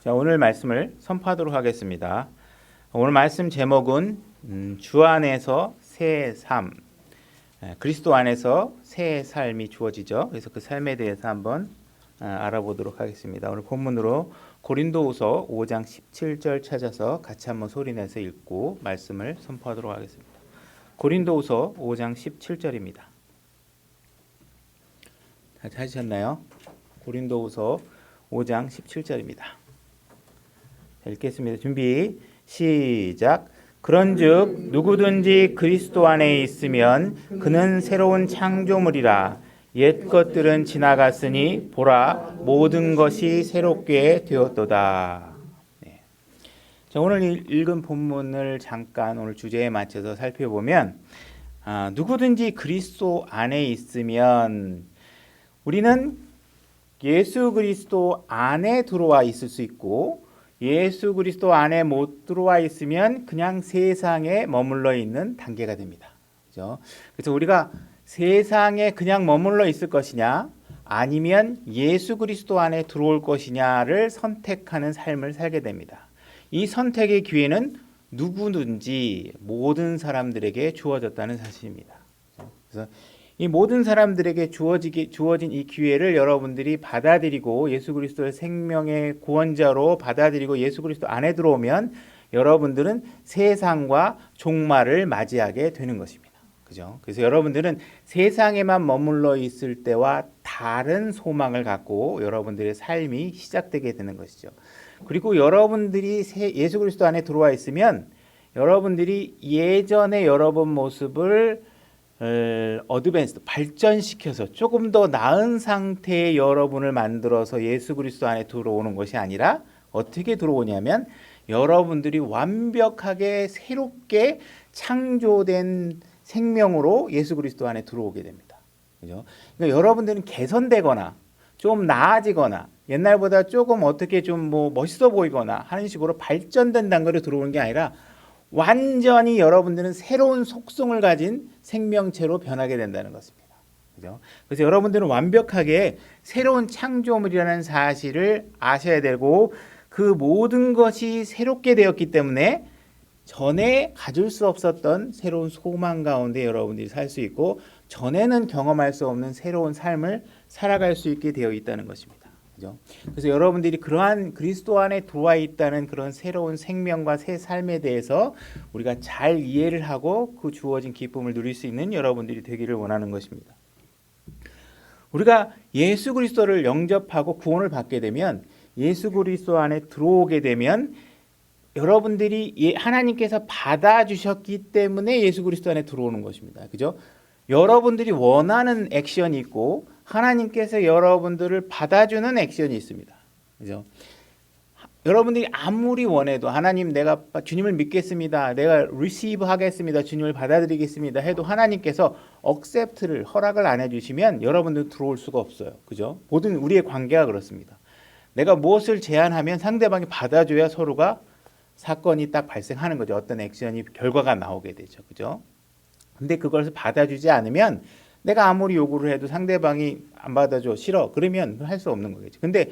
자, 오늘 말씀을 선포하도록 하겠습니다. 오늘 말씀 제목은 주 안에서 새 삶, 그리스도 안에서 새 삶이 주어지죠. 그래서 그 삶에 대해서 한번 알아보도록 하겠습니다. 오늘 본문으로 고린도후서 5장 17절 찾아서 같이 한번 소리내서 읽고 말씀을 선포하도록 하겠습니다. 고린도후서 5장 17절입니다. 다 찾으셨나요? 고린도후서 5장 17절입니다. 읽겠습니다. 준비 시작. 그런즉 누구든지 그리스도 안에 있으면 그는 새로운 창조물이라. 옛 것들은 지나갔으니 보라 모든 것이 새롭게 되었도다. 네. 자, 오늘 읽은 본문을 잠깐 오늘 주제에 맞춰서 살펴보면 누구든지 그리스도 안에 있으면 우리는 예수 그리스도 안에 들어와 있을 수 있고 예수 그리스도 안에 못 들어와 있으면 그냥 세상에 머물러 있는 단계가 됩니다. 그렇죠? 그래서 우리가 세상에 그냥 머물러 있을 것이냐 아니면 예수 그리스도 안에 들어올 것이냐를 선택하는 삶을 살게 됩니다. 이 선택의 기회는 누구든지 모든 사람들에게 주어졌다는 사실입니다. 그래서 이 모든 사람들에게 주어진 이 기회를 여러분들이 받아들이고 예수 그리스도의 생명의 구원자로 받아들이고 예수 그리스도 안에 들어오면 여러분들은 세상과 종말을 맞이하게 되는 것입니다. 그죠? 그래서 여러분들은 세상에만 머물러 있을 때와 다른 소망을 갖고 여러분들의 삶이 시작되게 되는 것이죠. 그리고 여러분들이 예수 그리스도 안에 들어와 있으면 여러분들이 예전의 여러분 모습을 어드밴스 발전시켜서 조금 더 나은 상태의 여러분을 만들어서 예수 그리스도 안에 들어오는 것이 아니라 어떻게 들어오냐면 여러분들이 완벽하게 새롭게 창조된 생명으로 예수 그리스도 안에 들어오게 됩니다. 그죠? 그러니까 여러분들은 개선되거나 좀 나아지거나 옛날보다 조금 어떻게 좀 멋있어 보이거나 하는 식으로 발전된 단계로 들어오는 게 아니라 완전히 여러분들은 새로운 속성을 가진 생명체로 변하게 된다는 것입니다. 그죠? 그래서 여러분들은 완벽하게 새로운 창조물이라는 사실을 아셔야 되고 그 모든 것이 새롭게 되었기 때문에 전에 가질 수 없었던 새로운 소망 가운데 여러분들이 살 수 있고 전에는 경험할 수 없는 새로운 삶을 살아갈 수 있게 되어 있다는 것입니다. 그죠? 그래서 여러분들이 그러한 그리스도 안에 들어와 있다는 그런 새로운 생명과 새 삶에 대해서 우리가 잘 이해를 하고 그 주어진 기쁨을 누릴 수 있는 여러분들이 되기를 원하는 것입니다. 우리가 예수 그리스도를 영접하고 구원을 받게 되면 예수 그리스도 안에 들어오게 되면 여러분들이 하나님께서 받아주셨기 때문에 예수 그리스도 안에 들어오는 것입니다. 그죠? 여러분들이 원하는 액션이 있고 하나님께서 여러분들을 받아주는 액션이 있습니다. 그죠? 여러분들이 아무리 원해도 하나님 내가 주님을 믿겠습니다. 내가 receive 하겠습니다. 주님을 받아들이겠습니다. 해도 하나님께서 accept를 허락을 안 해주시면 여러분들 들어올 수가 없어요. 그죠? 모든 우리의 관계가 그렇습니다. 내가 무엇을 제안하면 상대방이 받아줘야 서로가 사건이 딱 발생하는 거죠. 어떤 액션이 결과가 나오게 되죠. 그죠? 근데 그것을 받아주지 않으면 내가 아무리 요구를 해도 상대방이 안 받아줘 싫어 그러면 할 수 없는 거겠죠. 근데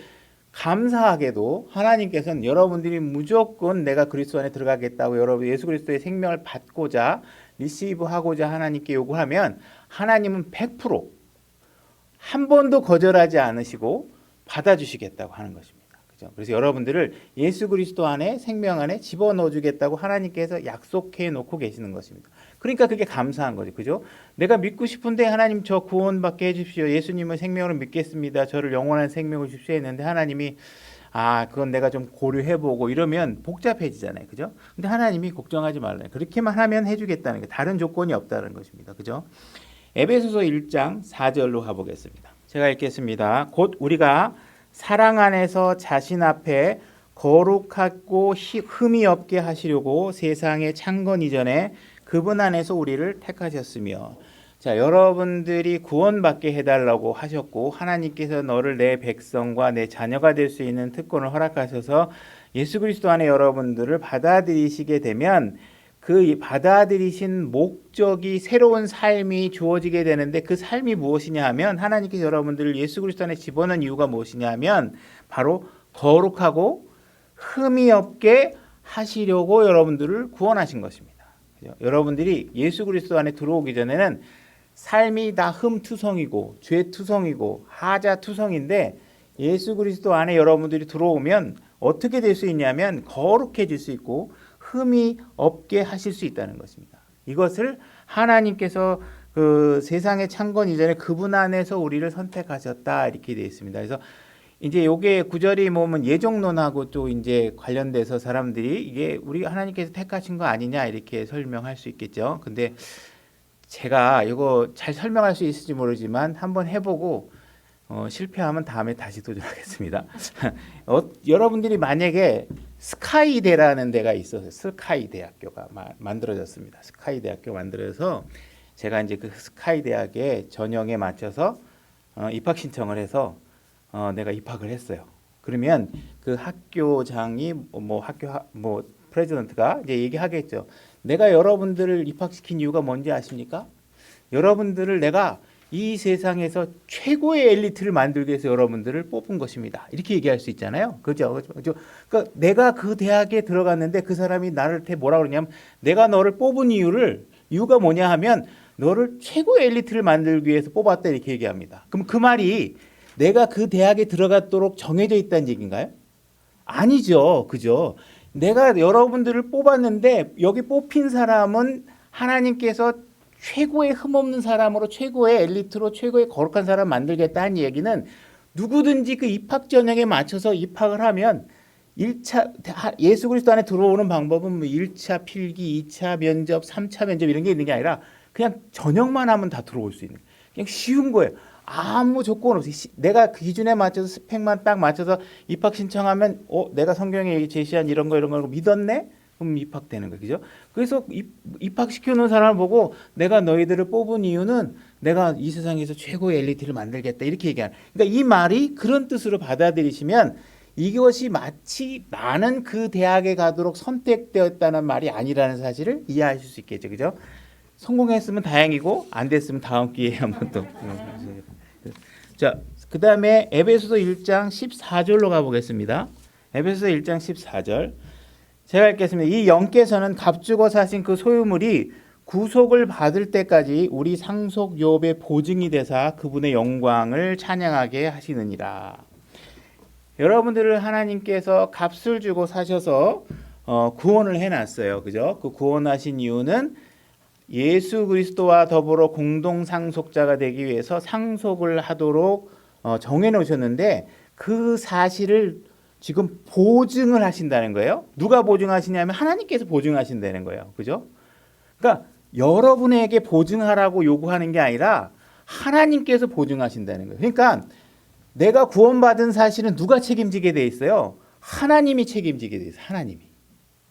감사하게도 하나님께서는 여러분들이 무조건 내가 그리스도 안에 들어가겠다고 여러분 예수 그리스도의 생명을 받고자 리시브하고자 하나님께 요구하면 하나님은 100%한 번도 거절하지 않으시고 받아주시겠다고 하는 것입니다. 그죠? 그래서 여러분들을 예수 그리스도 안에 생명 안에 집어넣어 주겠다고 하나님께서 약속해 놓고 계시는 것입니다. 그러니까 그게 감사한 거죠. 그죠? 내가 믿고 싶은데 하나님 저 구원받게 해주십시오. 예수님을 생명으로 믿겠습니다. 저를 영원한 생명을 주십시오 했는데 하나님이 그건 내가 좀 고려해보고 이러면 복잡해지잖아요. 그죠? 근데 하나님이 걱정하지 말라요. 그렇게만 하면 해주겠다는 게 다른 조건이 없다는 것입니다. 그죠? 에베소서 1장 4절로 가보겠습니다. 제가 읽겠습니다. 곧 우리가 사랑 안에서 자신 앞에 거룩하고 흠이 없게 하시려고 세상에 창건 이전에 그분 안에서 우리를 택하셨으며 자 여러분들이 구원받게 해달라고 하셨고 하나님께서 너를 내 백성과 내 자녀가 될 수 있는 특권을 허락하셔서 예수 그리스도 안에 여러분들을 받아들이시게 되면 그 받아들이신 목적이 새로운 삶이 주어지게 되는데 그 삶이 무엇이냐 하면 하나님께서 여러분들을 예수 그리스도 안에 집어넣은 이유가 무엇이냐 하면 바로 거룩하고 흠이 없게 하시려고 여러분들을 구원하신 것입니다. 그죠? 여러분들이 예수 그리스도 안에 들어오기 전에는 삶이 다 흠투성이고 죄투성이고 하자투성인데 예수 그리스도 안에 여러분들이 들어오면 어떻게 될 수 있냐면 거룩해질 수 있고 흠이 없게 하실 수 있다는 것입니다. 이것을 하나님께서 그 세상의 창건 이전에 그분 안에서 우리를 선택하셨다 이렇게 되어 있습니다. 그래서 이제 요게 구절이 보면 예정론하고 또 이제 관련돼서 사람들이 이게 우리 하나님께서 택하신 거 아니냐 이렇게 설명할 수 있겠죠. 근데 제가 이거 잘 설명할 수 있을지 모르지만 한번 해보고 실패하면 다음에 다시 도전하겠습니다. 여러분들이 만약에 스카이대라는 데가 있어서 스카이 대학교가 만들어졌습니다. 스카이 대학교 만들어서 제가 이제 그 스카이 대학에 전형에 맞춰서 입학 신청을 해서 내가 입학을 했어요. 그러면 그 학교장이 학교 프레지던트가 이제 얘기하겠죠. 내가 여러분들을 입학시킨 이유가 뭔지 아십니까? 여러분들을 내가 이 세상에서 최고의 엘리트를 만들기 위해서 여러분들을 뽑은 것입니다. 이렇게 얘기할 수 있잖아요. 그죠? 그러니까 내가 그 대학에 들어갔는데 그 사람이 나를 뭐라 그러냐면 내가 너를 뽑은 이유가 뭐냐 하면 너를 최고의 엘리트를 만들기 위해서 뽑았다 이렇게 얘기합니다. 그럼 그 말이 내가 그 대학에 들어갔도록 정해져 있다는 얘기인가요? 아니죠. 그죠? 내가 여러분들을 뽑았는데 여기 뽑힌 사람은 하나님께서 최고의 흠없는 사람으로 최고의 엘리트로 최고의 거룩한 사람 만들겠다는 얘기는 누구든지 그 입학 전형에 맞춰서 입학을 하면 1차 예수 그리스도 안에 들어오는 방법은 1차 필기, 2차 면접, 3차 면접 이런 게 있는 게 아니라 그냥 전형만 하면 다 들어올 수 있는 그냥 쉬운 거예요. 아무 조건 없이 내가 그 기준에 맞춰서 스펙만 딱 맞춰서 입학 신청하면 내가 성경에 제시한 이런 거 믿었네? 그럼 입학되는 거죠. 그죠? 그래서 입학시켜 놓은 사람을 보고 내가 너희들을 뽑은 이유는 내가 이 세상에서 최고의 엘리트를 만들겠다 이렇게 얘기하는. 그러니까 이 말이 그런 뜻으로 받아들이시면 이것이 마치 나는 그 대학에 가도록 선택되었다는 말이 아니라는 사실을 이해하실 수 있겠죠. 그죠? 성공했으면 다행이고 안 됐으면 다음 기회에 한번 또. 자, 그다음에 에베소서 1장 14절로 가 보겠습니다. 에베소서 1장 14절. 제가 읽겠습니다. 이 영께서는 값주고 사신 그 소유물이 구속을 받을 때까지 우리 상속 욥의 보증이 되사 그분의 영광을 찬양하게 하시느니라. 여러분들을 하나님께서 값을 주고 사셔서 구원을 해놨어요. 그죠? 그 구원하신 이유는 예수 그리스도와 더불어 공동 상속자가 되기 위해서 상속을 하도록 정해놓으셨는데 그 사실을 지금 보증을 하신다는 거예요. 누가 보증하시냐면 하나님께서 보증하신다는 거예요. 그죠? 그러니까 여러분에게 보증하라고 요구하는 게 아니라 하나님께서 보증하신다는 거예요. 그러니까 내가 구원받은 사실은 누가 책임지게 돼 있어요? 하나님이 책임지게 돼 있어요. 하나님이.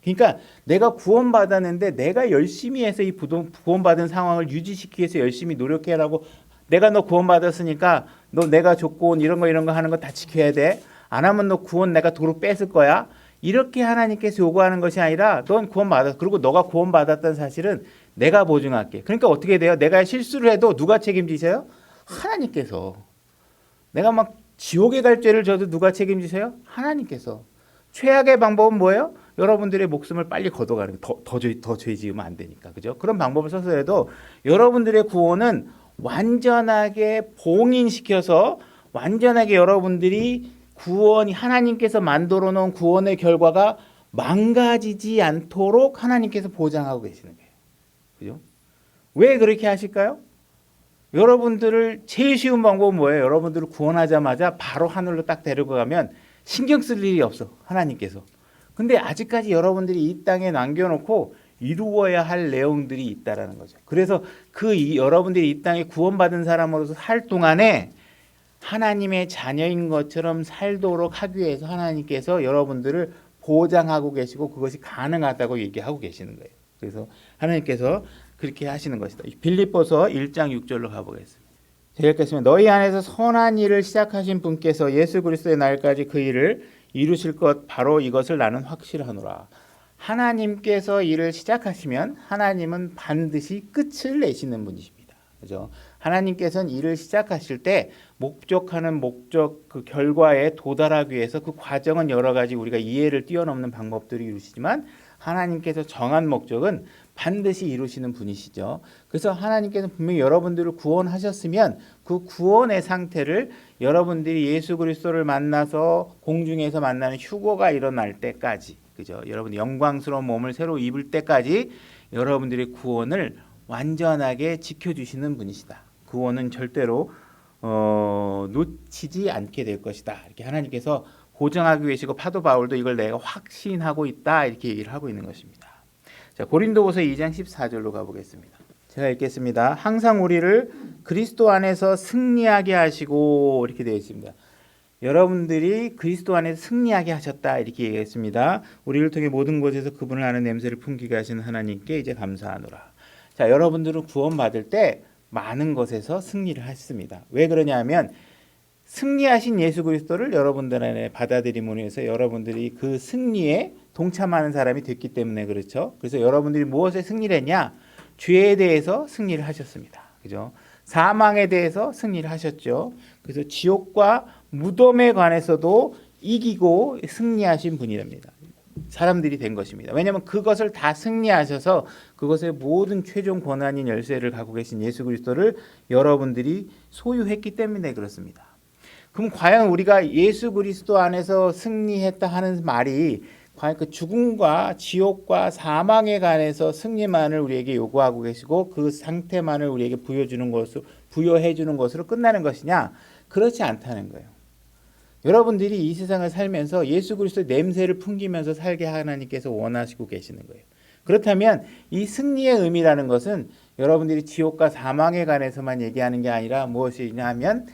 그러니까 내가 구원받았는데 내가 열심히 해서 이 구원받은 상황을 유지시키기 위해서 열심히 노력해라고 내가 너 구원받았으니까 너 내가 조건 이런 거 하는 거 다 지켜야 돼. 안 하면 너 구원 내가 도로 뺏을 거야. 이렇게 하나님께서 요구하는 것이 아니라 넌 구원받았어. 그리고 너가 구원받았다는 사실은 내가 보증할게. 그러니까 어떻게 돼요? 내가 실수를 해도 누가 책임지세요? 하나님께서. 내가 막 지옥에 갈 죄를 져도 누가 책임지세요? 하나님께서. 최악의 방법은 뭐예요? 여러분들의 목숨을 빨리 걷어가는 더 죄 지으면 안 되니까. 그죠? 그런 방법을 써서라도 여러분들의 구원은 완전하게 봉인시켜서 완전하게 여러분들이 구원이 하나님께서 만들어 놓은 구원의 결과가 망가지지 않도록 하나님께서 보장하고 계시는 거예요. 그죠? 왜 그렇게 하실까요? 여러분들을 제일 쉬운 방법은 뭐예요? 여러분들을 구원하자마자 바로 하늘로 딱 데리고 가면 신경 쓸 일이 없어. 하나님께서. 근데 아직까지 여러분들이 이 땅에 남겨놓고 이루어야 할 내용들이 있다라는 거죠. 그래서 여러분들이 이 땅에 구원받은 사람으로서 살 동안에 하나님의 자녀인 것처럼 살도록 하기 위해서 하나님께서 여러분들을 보장하고 계시고 그것이 가능하다고 얘기하고 계시는 거예요. 그래서 하나님께서 그렇게 하시는 것이다. 빌립보서 1장 6절로 가보겠습니다. 제가 읽겠습니다. 너희 안에서 선한 일을 시작하신 분께서 예수 그리스도의 날까지 그 일을 이루실 것 바로 이것을 나는 확실하노라. 하나님께서 일을 시작하시면 하나님은 반드시 끝을 내시는 분이십니다. 그죠? 하나님께서는 일을 시작하실 때 목적하는 목적 그 결과에 도달하기 위해서 그 과정은 여러 가지 우리가 이해를 뛰어넘는 방법들이 이루시지만 하나님께서 정한 목적은 반드시 이루시는 분이시죠. 그래서 하나님께서 분명히 여러분들을 구원하셨으면 그 구원의 상태를 여러분들이 예수 그리스도를 만나서 공중에서 만나는 휴거가 일어날 때까지, 그죠? 여러분 영광스러운 몸을 새로 입을 때까지 여러분들의 구원을 완전하게 지켜주시는 분이시다. 구원은 절대로 놓치지 않게 될 것이다. 이렇게 하나님께서 보증하고 계시고 사도 바울도 이걸 내가 확신하고 있다 이렇게 얘기를 하고 있는 것입니다. 자, 고린도후서 2장 14절로 가보겠습니다. 제가 읽겠습니다. 항상 우리를 그리스도 안에서 승리하게 하시고 이렇게 되어 있습니다. 여러분들이 그리스도 안에서 승리하게 하셨다 이렇게 얘기했습니다. 우리를 통해 모든 곳에서 그분을 아는 냄새를 풍기게 하시는 하나님께 이제 감사하노라. 자, 여러분들은 구원받을 때 많은 것에서 승리를 하셨습니다. 왜 그러냐면 승리하신 예수 그리스도를 여러분들 안에 받아들임으로 해서 여러분들이 그 승리에 동참하는 사람이 됐기 때문에 그렇죠. 그래서 여러분들이 무엇에 승리를 했냐? 죄에 대해서 승리를 하셨습니다. 그죠? 사망에 대해서 승리를 하셨죠. 그래서 지옥과 무덤에 관해서도 이기고 승리하신 분이랍니다. 사람들이 된 것입니다. 왜냐하면 그것을 다 승리하셔서 그것의 모든 최종 권한인 열쇠를 갖고 계신 예수 그리스도를 여러분들이 소유했기 때문에 그렇습니다. 그럼 과연 우리가 예수 그리스도 안에서 승리했다 하는 말이 과연 그 죽음과 지옥과 사망에 관해서 승리만을 우리에게 요구하고 계시고 그 상태만을 우리에게 부여해 주는 것으로 끝나는 것이냐? 그렇지 않다는 거예요. 여러분들이 이 세상을 살면서 예수 그리스도의 냄새를 풍기면서 살게 하나님께서 원하시고 계시는 거예요. 그렇다면 이 승리의 의미라는 것은 여러분들이 지옥과 사망에 관해서만 얘기하는 게 아니라 무엇이냐 하면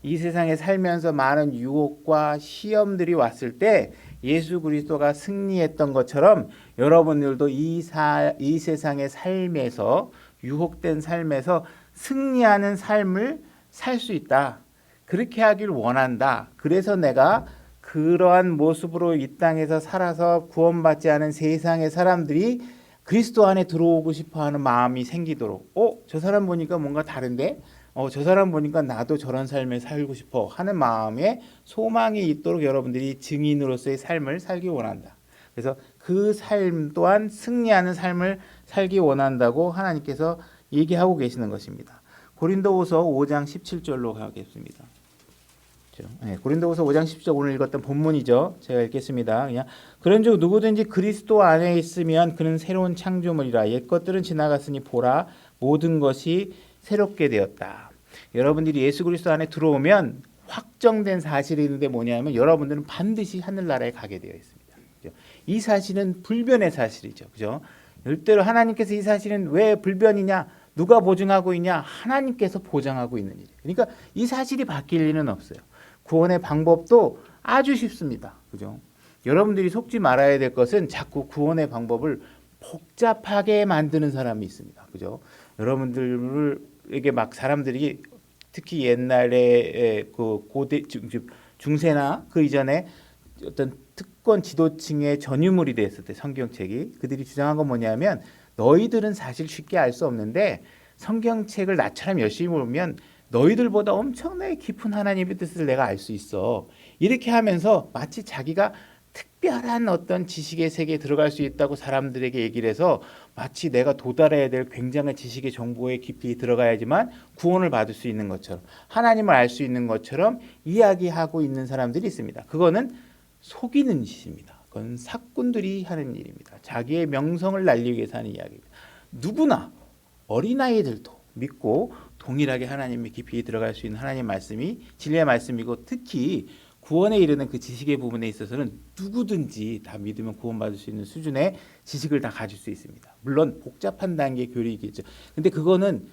이 세상에 살면서 많은 유혹과 시험들이 왔을 때 예수 그리스도가 승리했던 것처럼 여러분들도 이 세상의 삶에서 유혹된 삶에서 승리하는 삶을 살 수 있다. 그렇게 하길 원한다. 그래서 내가 그러한 모습으로 이 땅에서 살아서 구원받지 않은 세상의 사람들이 그리스도 안에 들어오고 싶어하는 마음이 생기도록 저 사람 보니까 뭔가 다른데? 저 사람 보니까 나도 저런 삶을 살고 싶어 하는 마음에 소망이 있도록 여러분들이 증인으로서의 삶을 살기 원한다. 그래서 그 삶 또한 승리하는 삶을 살기 원한다고 하나님께서 얘기하고 계시는 것입니다. 고린도후서 5장 17절로 가겠습니다. 네, 고린도후서 5장 17절 오늘 읽었던 본문이죠. 제가 읽겠습니다. 그런즉 누구든지 그리스도 안에 있으면 그는 새로운 창조물이라. 옛 것들은 지나갔으니 보라 모든 것이 새롭게 되었다. 여러분들이 예수 그리스도 안에 들어오면 확정된 사실이 있는데 뭐냐면 여러분들은 반드시 하늘나라에 가게 되어 있습니다. 그죠? 이 사실은 불변의 사실이죠. 그죠? 절대로 하나님께서 이 사실은 왜 불변이냐? 누가 보증하고 있냐? 하나님께서 보장하고 있는 일이에요. 그러니까 이 사실이 바뀔 일은 없어요. 구원의 방법도 아주 쉽습니다. 그죠? 여러분들이 속지 말아야 될 것은 자꾸 구원의 방법을 복잡하게 만드는 사람이 있습니다. 그죠? 여러분들에게 막 사람들이 특히 옛날에 그 고대 중세나 그 이전에 어떤 특권 지도층의 전유물이 됐을 때 성경책이 그들이 주장한 건 뭐냐면 너희들은 사실 쉽게 알 수 없는데 성경책을 나처럼 열심히 보면 너희들보다 엄청나게 깊은 하나님의 뜻을 내가 알 수 있어. 이렇게 하면서 마치 자기가 특별한 어떤 지식의 세계에 들어갈 수 있다고 사람들에게 얘기를 해서 마치 내가 도달해야 될 굉장한 지식의 정보에 깊이 들어가야지만 구원을 받을 수 있는 것처럼 하나님을 알 수 있는 것처럼 이야기하고 있는 사람들이 있습니다. 그거는 속이는 짓입니다. 그건 사꾼들이 하는 일입니다. 자기의 명성을 날리기 위해서 하는 이야기입니다. 누구나 어린아이들도 믿고 동일하게 하나님의 깊이 들어갈 수 있는 하나님의 말씀이 진리의 말씀이고 특히 구원에 이르는 그 지식의 부분에 있어서는 누구든지 다 믿으면 구원받을 수 있는 수준의 지식을 다 가질 수 있습니다. 물론 복잡한 단계의 교리이겠죠. 근데 그거는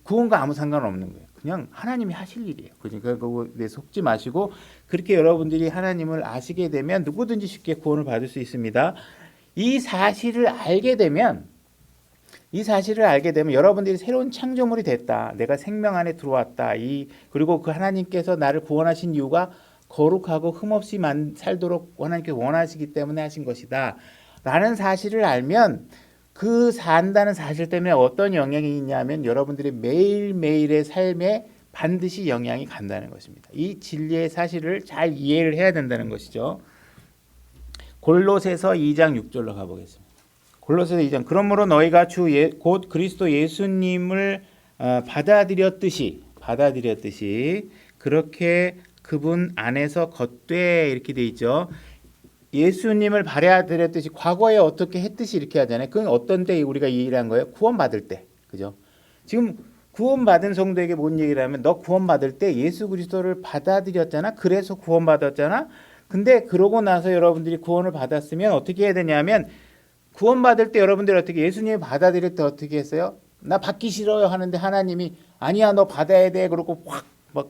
구원과 아무 상관없는 거예요. 그냥 하나님이 하실 일이에요. 그러니까 그거에 속지 마시고 그렇게 여러분들이 하나님을 아시게 되면 누구든지 쉽게 구원을 받을 수 있습니다. 이 사실을 알게 되면 여러분들이 새로운 창조물이 됐다. 내가 생명 안에 들어왔다. 그리고 그 하나님께서 나를 구원하신 이유가 거룩하고 흠없이 살도록 하나님께서 원하시기 때문에 하신 것이다. 라는 사실을 알면 그 산다는 사실 때문에 어떤 영향이 있냐면 여러분들의 매일매일의 삶에 반드시 영향이 간다는 것입니다. 이 진리의 사실을 잘 이해를 해야 된다는 것이죠. 골로새서 2장 6절로 가보겠습니다. 골로새서 2장 그러므로 너희가 곧 그리스도 예수님을 받아들였듯이 그렇게 그분 안에서 걷되 이렇게 돼 있죠. 예수님을 받아들였듯이 과거에 어떻게 했듯이 이렇게 하잖아요. 그건 어떤 때 우리가 이 일을 한 거예요? 구원받을 때. 그죠? 지금 구원받은 성도에게 뭔 얘기를 하면 너 구원받을 때 예수 그리스도를 받아들였잖아. 그래서 구원받았잖아. 근데 그러고 나서 여러분들이 구원을 받았으면 어떻게 해야 되냐면 구원받을 때 여러분들이 어떻게 예수님을 받아들일 때 어떻게 했어요? 나 받기 싫어요 하는데 하나님이 아니야 너 받아야 돼 그러고 확 막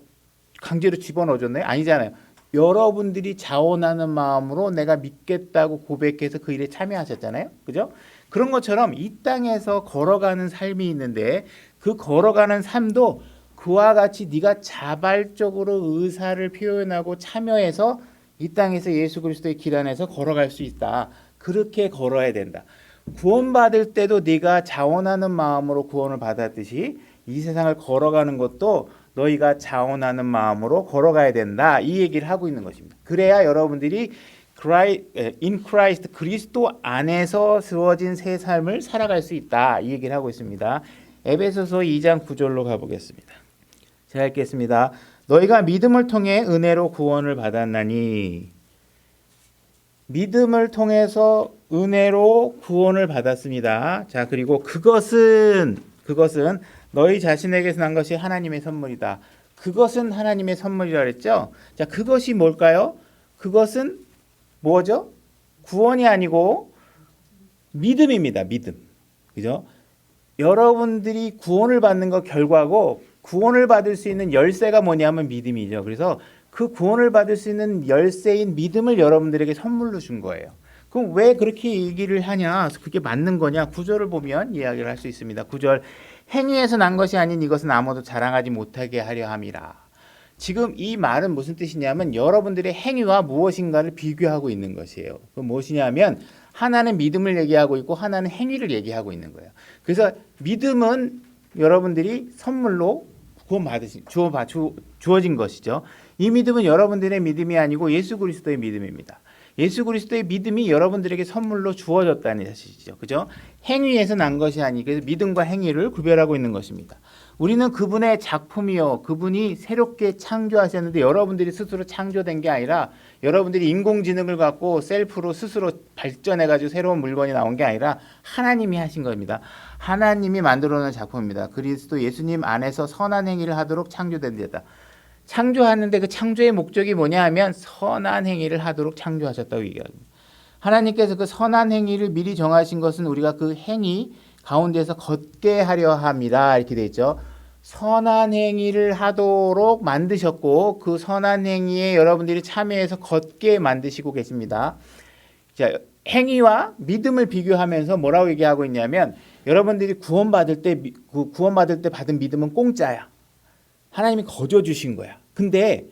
강제로 집어넣어줬나요? 아니잖아요. 여러분들이 자원하는 마음으로 내가 믿겠다고 고백해서 그 일에 참여하셨잖아요. 그죠? 그런 것처럼 이 땅에서 걸어가는 삶이 있는데 그 걸어가는 삶도 그와 같이 네가 자발적으로 의사를 표현하고 참여해서 이 땅에서 예수 그리스도의 길 안에서 걸어갈 수 있다. 그렇게 걸어야 된다. 구원받을 때도 네가 자원하는 마음으로 구원을 받았듯이 이 세상을 걸어가는 것도 너희가 자원하는 마음으로 걸어가야 된다. 이 얘기를 하고 있는 것입니다. 그래야 여러분들이 in Christ 그리스도 안에서 주어진 새 삶을 살아갈 수 있다. 이 얘기를 하고 있습니다. 에베소서 2장 9절로 가보겠습니다. 제가 읽겠습니다. 너희가 믿음을 통해 은혜로 구원을 받았나니 믿음을 통해서 은혜로 구원을 받았습니다. 자, 그리고 그것은 너희 자신에게서 난 것이 하나님의 선물이다. 그것은 하나님의 선물이라 그랬죠. 자, 그것이 뭘까요? 그것은 뭐죠? 구원이 아니고 믿음입니다. 믿음. 그죠? 여러분들이 구원을 받는 것 결과고 구원을 받을 수 있는 열쇠가 뭐냐면 믿음이죠. 그래서 그 구원을 받을 수 있는 열쇠인 믿음을 여러분들에게 선물로 준 거예요. 그럼 왜 그렇게 얘기를 하냐? 그게 맞는 거냐? 구절을 보면 이야기를 할 수 있습니다. 9절 행위에서 난 것이 아닌 이것은 아무도 자랑하지 못하게 하려 함이라. 지금 이 말은 무슨 뜻이냐면 여러분들의 행위와 무엇인가를 비교하고 있는 것이에요. 그 무엇이냐면 하나는 믿음을 얘기하고 있고 하나는 행위를 얘기하고 있는 거예요. 그래서 믿음은 여러분들이 선물로 주어진 것이죠. 이 믿음은 여러분들의 믿음이 아니고 예수 그리스도의 믿음입니다. 예수 그리스도의 믿음이 여러분들에게 선물로 주어졌다는 사실이죠. 그죠? 행위에서 난 것이 아니고 믿음과 행위를 구별하고 있는 것입니다. 우리는 그분의 작품이요. 그분이 새롭게 창조하셨는데 여러분들이 스스로 창조된 게 아니라 여러분들이 인공지능을 갖고 셀프로 스스로 발전해가지고 새로운 물건이 나온 게 아니라 하나님이 하신 겁니다. 하나님이 만들어 놓은 작품입니다. 그리스도 예수님 안에서 선한 행위를 하도록 창조된 데다. 창조하는데 그 창조의 목적이 뭐냐 하면 선한 행위를 하도록 창조하셨다고 얘기합니다. 하나님께서 그 선한 행위를 미리 정하신 것은 우리가 그 행위 가운데서 걷게 하려 함이라 이렇게 되어 있죠. 선한 행위를 하도록 만드셨고 그 선한 행위에 여러분들이 참여해서 걷게 만드시고 계십니다. 자, 행위와 믿음을 비교하면서 뭐라고 얘기하고 있냐면 여러분들이 구원받을 때 받은 믿음은 공짜야. 하나님이 거저 주신 거야. 근데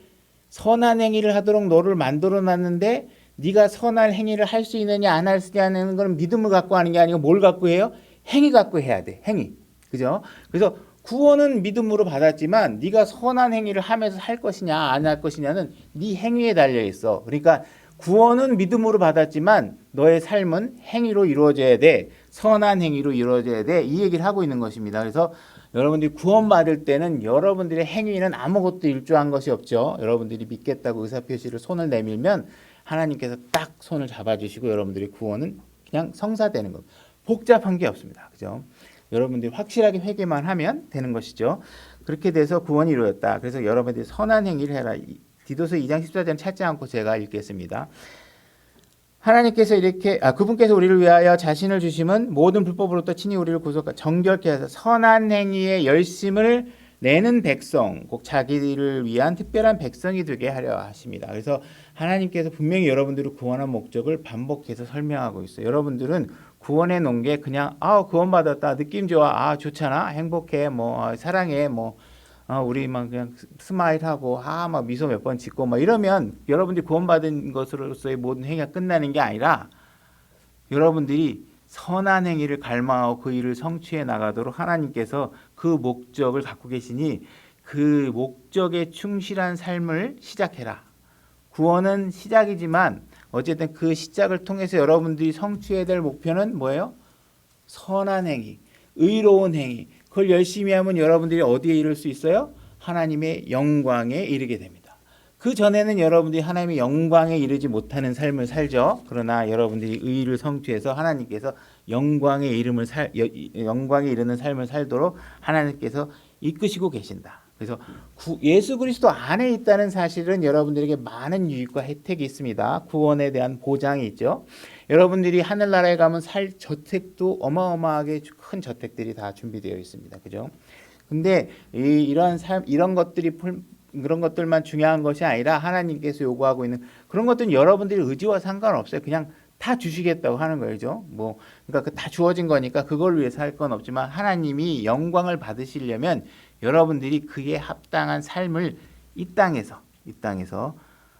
선한 행위를 하도록 너를 만들어 놨는데 네가 선한 행위를 할 수 있느냐 안 할 수 있느냐는 건 믿음을 갖고 하는 게 아니고 뭘 갖고 해요? 행위 갖고 해야 돼. 행위. 그죠? 그래서 구원은 믿음으로 받았지만 네가 선한 행위를 하면서 할 것이냐 안 할 것이냐는 네 행위에 달려 있어. 그러니까 구원은 믿음으로 받았지만 너의 삶은 행위로 이루어져야 돼. 선한 행위로 이루어져야 돼. 이 얘기를 하고 있는 것입니다. 그래서 여러분들이 구원받을 때는 여러분들의 행위는 아무것도 일조한 것이 없죠. 여러분들이 믿겠다고 의사표시를 손을 내밀면 하나님께서 딱 손을 잡아주시고 여러분들의 구원은 그냥 성사되는 겁니다. 복잡한 게 없습니다. 그죠? 여러분들이 확실하게 회개만 하면 되는 것이죠. 그렇게 돼서 구원이 이루어졌다. 그래서 여러분들이 선한 행위를 해라. 디도서 2장 14절 찾지 않고 제가 읽겠습니다. 하나님께서 그분께서 우리를 위하여 자신을 주심은 모든 불법으로부터 친히 우리를 구속하여 정결케 하사 선한 행위에 열심을 내는 백성, 꼭 자기를 위한 특별한 백성이 되게 하려 하십니다. 그래서 하나님께서 분명히 여러분들을 구원한 목적을 반복해서 설명하고 있어요. 여러분들은 구원해 놓은 게 그냥 구원받았다, 느낌 좋아, 좋잖아, 행복해, 사랑해, 우리 막 그냥 스마일하고 막 미소 몇 번 짓고 이러면 여러분들이 구원받은 것으로서의 모든 행위가 끝나는 게 아니라 여러분들이 선한 행위를 갈망하고 그 일을 성취해 나가도록 하나님께서 그 목적을 갖고 계시니 그 목적에 충실한 삶을 시작해라. 구원은 시작이지만 어쨌든 그 시작을 통해서 여러분들이 성취해야 될 목표는 뭐예요? 선한 행위, 의로운 행위. 그걸 열심히 하면 여러분들이 어디에 이를 수 있어요? 하나님의 영광에 이르게 됩니다. 그 전에는 여러분들이 하나님의 영광에 이르지 못하는 삶을 살죠. 그러나 여러분들이 의를 성취해서 하나님께서 영광에 이르는 삶을 살도록 하나님께서 이끄시고 계신다. 그래서 예수 그리스도 안에 있다는 사실은 여러분들에게 많은 유익과 혜택이 있습니다. 구원에 대한 보장이 있죠. 여러분들이 하늘나라에 가면 살 저택도 어마어마하게 큰 저택들이 다 준비되어 있습니다. 그죠? 근데 이런 삶, 이런 것들만 중요한 것이 아니라 하나님께서 요구하고 있는 그런 것들은 여러분들이 의지와 상관없어요. 그냥 다 주시겠다고 하는 거죠. 그러니까 다 주어진 거니까 그걸 위해서 할 건 없지만 하나님이 영광을 받으시려면 여러분들이 그에 합당한 삶을 이 땅에서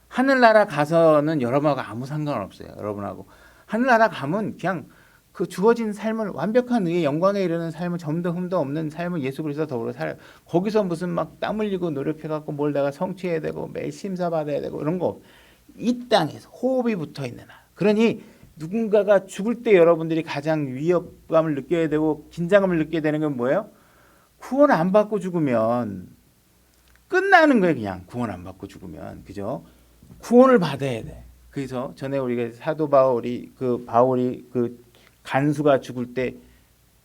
하늘나라 가서는 여러분하고 아무 상관없어요. 여러분하고 하늘나라 가면 그냥 그 주어진 삶을 완벽한 의의 영광에 이르는 삶을 점도 흠도 없는 삶을 예수 그리스도 더불어 살아요. 거기서 무슨 막 땀 흘리고 노력해갖고 뭘 내가 성취해야 되고 매일 심사받아야 되고 이런 거 이 땅에서 호흡이 붙어 있는 한. 그러니 누군가가 죽을 때 여러분들이 가장 위협감을 느껴야 되고 긴장감을 느껴야 되는 건 뭐예요? 구원 안 받고 죽으면 끝나는 거예요. 그냥 구원 안 받고 죽으면. 그죠? 구원을 받아야 돼. 그래서 전에 우리가 사도 바울이 그 간수가 죽을 때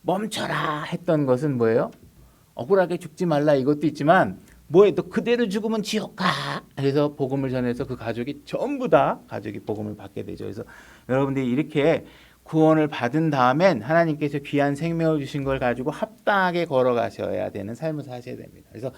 멈춰라 했던 것은 뭐예요? 억울하게 죽지 말라 이것도 있지만 뭐에 또 그대로 죽으면 지옥 가. 그래서 복음을 전해서 그 가족이 전부 다 가족이 복음을 받게 되죠. 그래서 여러분들이 이렇게 구원을 받은 다음엔 하나님께서 귀한 생명을 주신 걸 가지고 합당하게 걸어가셔야 되는 삶을 사셔야 됩니다. 그래서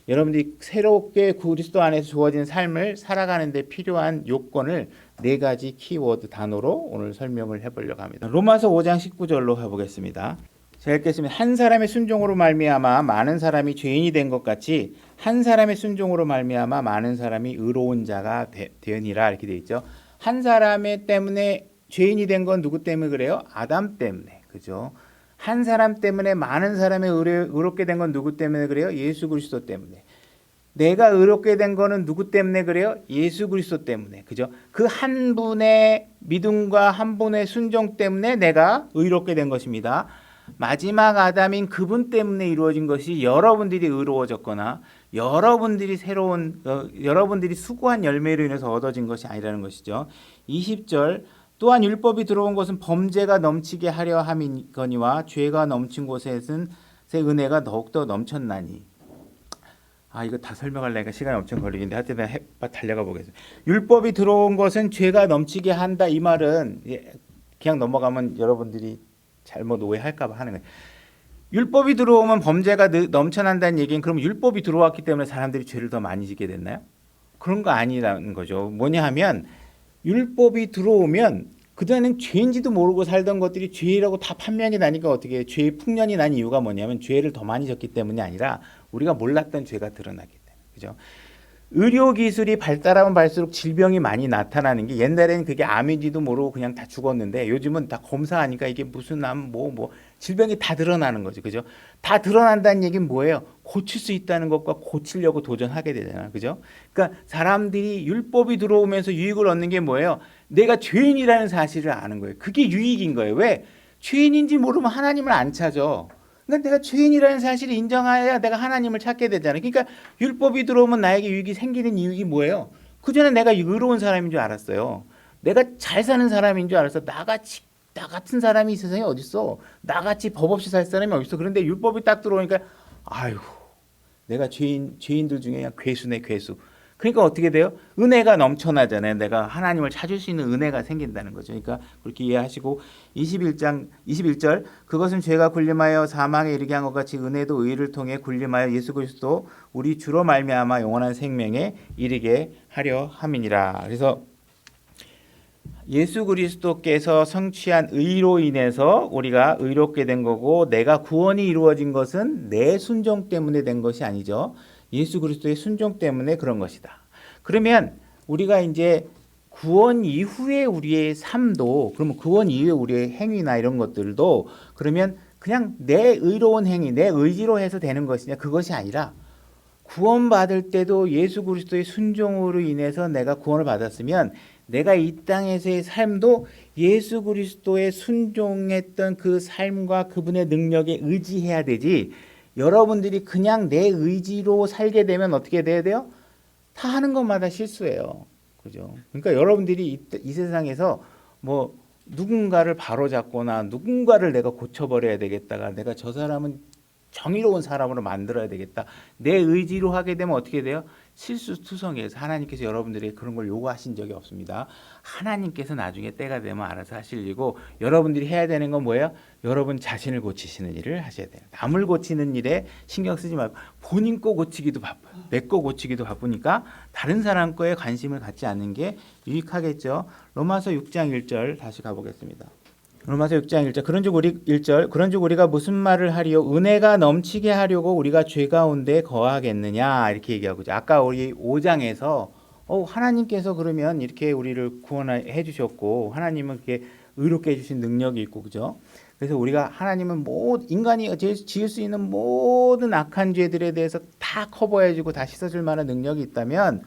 여러분들이 새롭게 그리스도 안에서 주어진 삶을 살아가는 데 필요한 요건을 4가지 키워드 단어로 오늘 설명을 해보려고 합니다. 로마서 5장 19절로 해보겠습니다. 제가 읽겠습니다. 한 사람의 순종으로 말미암아 많은 사람이 죄인이 된 것 같이 한 사람의 순종으로 말미암아 많은 사람이 의로운 자가 되니라 이렇게 되어 있죠. 한 사람의 때문에 죄인이 된 건 누구 때문에 그래요? 아담 때문에. 그죠? 한 사람 때문에 많은 사람이 의롭게 된 건 누구 때문에 그래요? 예수 그리스도 때문에. 내가 의롭게 된 거는 누구 때문에 그래요? 예수 그리스도 때문에. 그죠? 그 한 분의 믿음과 한 분의 순종 때문에 내가 의롭게 된 것입니다. 마지막 아담인 그분 때문에 이루어진 것이 여러분들이 의로워졌거나 여러분들이 여러분들이 수고한 열매로 인해서 얻어진 것이 아니라는 것이죠. 20절 또한 율법이 들어온 것은 범죄가 넘치게 하려 함이거니와 죄가 넘친 곳에는 새 은혜가 더욱더 넘쳤나니. 이거 다 설명하려니까 시간이 엄청 걸리는데 하여튼 달려가 보겠습니다. 율법이 들어온 것은 죄가 넘치게 한다. 이 말은 그냥 넘어가면 여러분들이 잘못 오해할까 봐 하는 거예요. 율법이 들어오면 범죄가 넘쳐난다는 얘기는 그럼 율법이 들어왔기 때문에 사람들이 죄를 더 많이 짓게 됐나요? 그런 거 아니라는 거죠. 뭐냐 하면 율법이 들어오면 그전에는 죄인지도 모르고 살던 것들이 죄라고 다 판명이 나니까 어떻게 해요? 죄의 풍년이 난 이유가 뭐냐면 죄를 더 많이 졌기 때문이 아니라 우리가 몰랐던 죄가 드러나기 때문에. 그죠? 의료 기술이 발달하면 발수록 질병이 많이 나타나는 게 옛날에는 그게 암인지도 모르고 그냥 다 죽었는데 요즘은 다 검사하니까 이게 무슨 암 질병이 다 드러나는 거죠. 그죠? 다 드러난다는 얘기는 뭐예요? 고칠 수 있다는 것과 고치려고 도전하게 되잖아요. 그죠? 그러니까 사람들이 율법이 들어오면서 유익을 얻는 게 뭐예요? 내가 죄인이라는 사실을 아는 거예요. 그게 유익인 거예요. 왜? 죄인인지 모르면 하나님을 안 찾아. 그러니까 내가 죄인이라는 사실을 인정해야 내가 하나님을 찾게 되잖아요. 그러니까 율법이 들어오면 나에게 유익이 생기는 이유가 뭐예요? 그전에 내가 의로운 사람인 줄 알았어요. 내가 잘 사는 사람인 줄 알았어. 나 같은 사람이 이 세상에 어딨어? 나같이 법 없이 살 사람이 어딨어? 그런데 율법이 딱 들어오니까 아유, 내가 죄인들 중에 그냥 괴수네, 괴수. 그러니까 어떻게 돼요? 은혜가 넘쳐나잖아요. 내가 하나님을 찾을 수 있는 은혜가 생긴다는 거죠. 그러니까 그렇게 이해하시고 21절 그것은 죄가 군림하여 사망에 이르게 한 것 같이 은혜도 의를 통해 군림하여 예수 그리스도 우리 주로 말미암아 영원한 생명에 이르게 하려 함이니라. 그래서 예수 그리스도께서 성취한 의로 인해서 우리가 의롭게 된 거고 내가 구원이 이루어진 것은 내 순종 때문에 된 것이 아니죠. 예수 그리스도의 순종 때문에 그런 것이다. 그러면 우리가 이제 구원 이후에 우리의 삶도, 그러면 구원 이후에 우리의 행위나 이런 것들도 그러면 그냥 내 의로운 행위, 내 의지로 해서 되는 것이냐, 그것이 아니라 구원받을 때도 예수 그리스도의 순종으로 인해서 내가 구원을 받았으면 내가 이 땅에서의 삶도 예수 그리스도의 순종했던 그 삶과 그분의 능력에 의지해야 되지, 여러분들이 그냥 내 의지로 살게 되면 어떻게 돼야 돼요? 다 하는 것마다 실수예요. 그죠? 그러니까 여러분들이 이 세상에서 뭐 누군가를 바로잡거나 누군가를 내가 고쳐버려야 되겠다가 내가 저 사람은 정의로운 사람으로 만들어야 되겠다, 내 의지로 하게 되면 어떻게 돼요? 실수투성이에서 하나님께서 여러분들에게 그런 걸 요구하신 적이 없습니다. 하나님께서 나중에 때가 되면 알아서 하실 일이고, 여러분들이 해야 되는 건 뭐예요? 여러분 자신을 고치시는 일을 하셔야 돼요. 남을 고치는 일에 신경 쓰지 말고 본인 거 고치기도 바빠요. 내 거 고치기도 바쁘니까 다른 사람 거에 관심을 갖지 않는 게 유익하겠죠. 로마서 6장 1절 다시 가보겠습니다. 로마서 6장 1절 그런즉 우리가 무슨 말을 하리요? 은혜가 넘치게 하려고 우리가 죄 가운데 거하겠느냐, 이렇게 얘기하고 있죠. 아까 우리 5장에서 하나님께서 그러면 이렇게 우리를 구원해 주셨고 하나님은 그렇게 의롭게 해주신 능력이 있고, 그죠? 그래서 우리가 하나님은 인간이 지을 수 있는 모든 악한 죄들에 대해서 다 커버해주고 다 씻어줄 만한 능력이 있다면,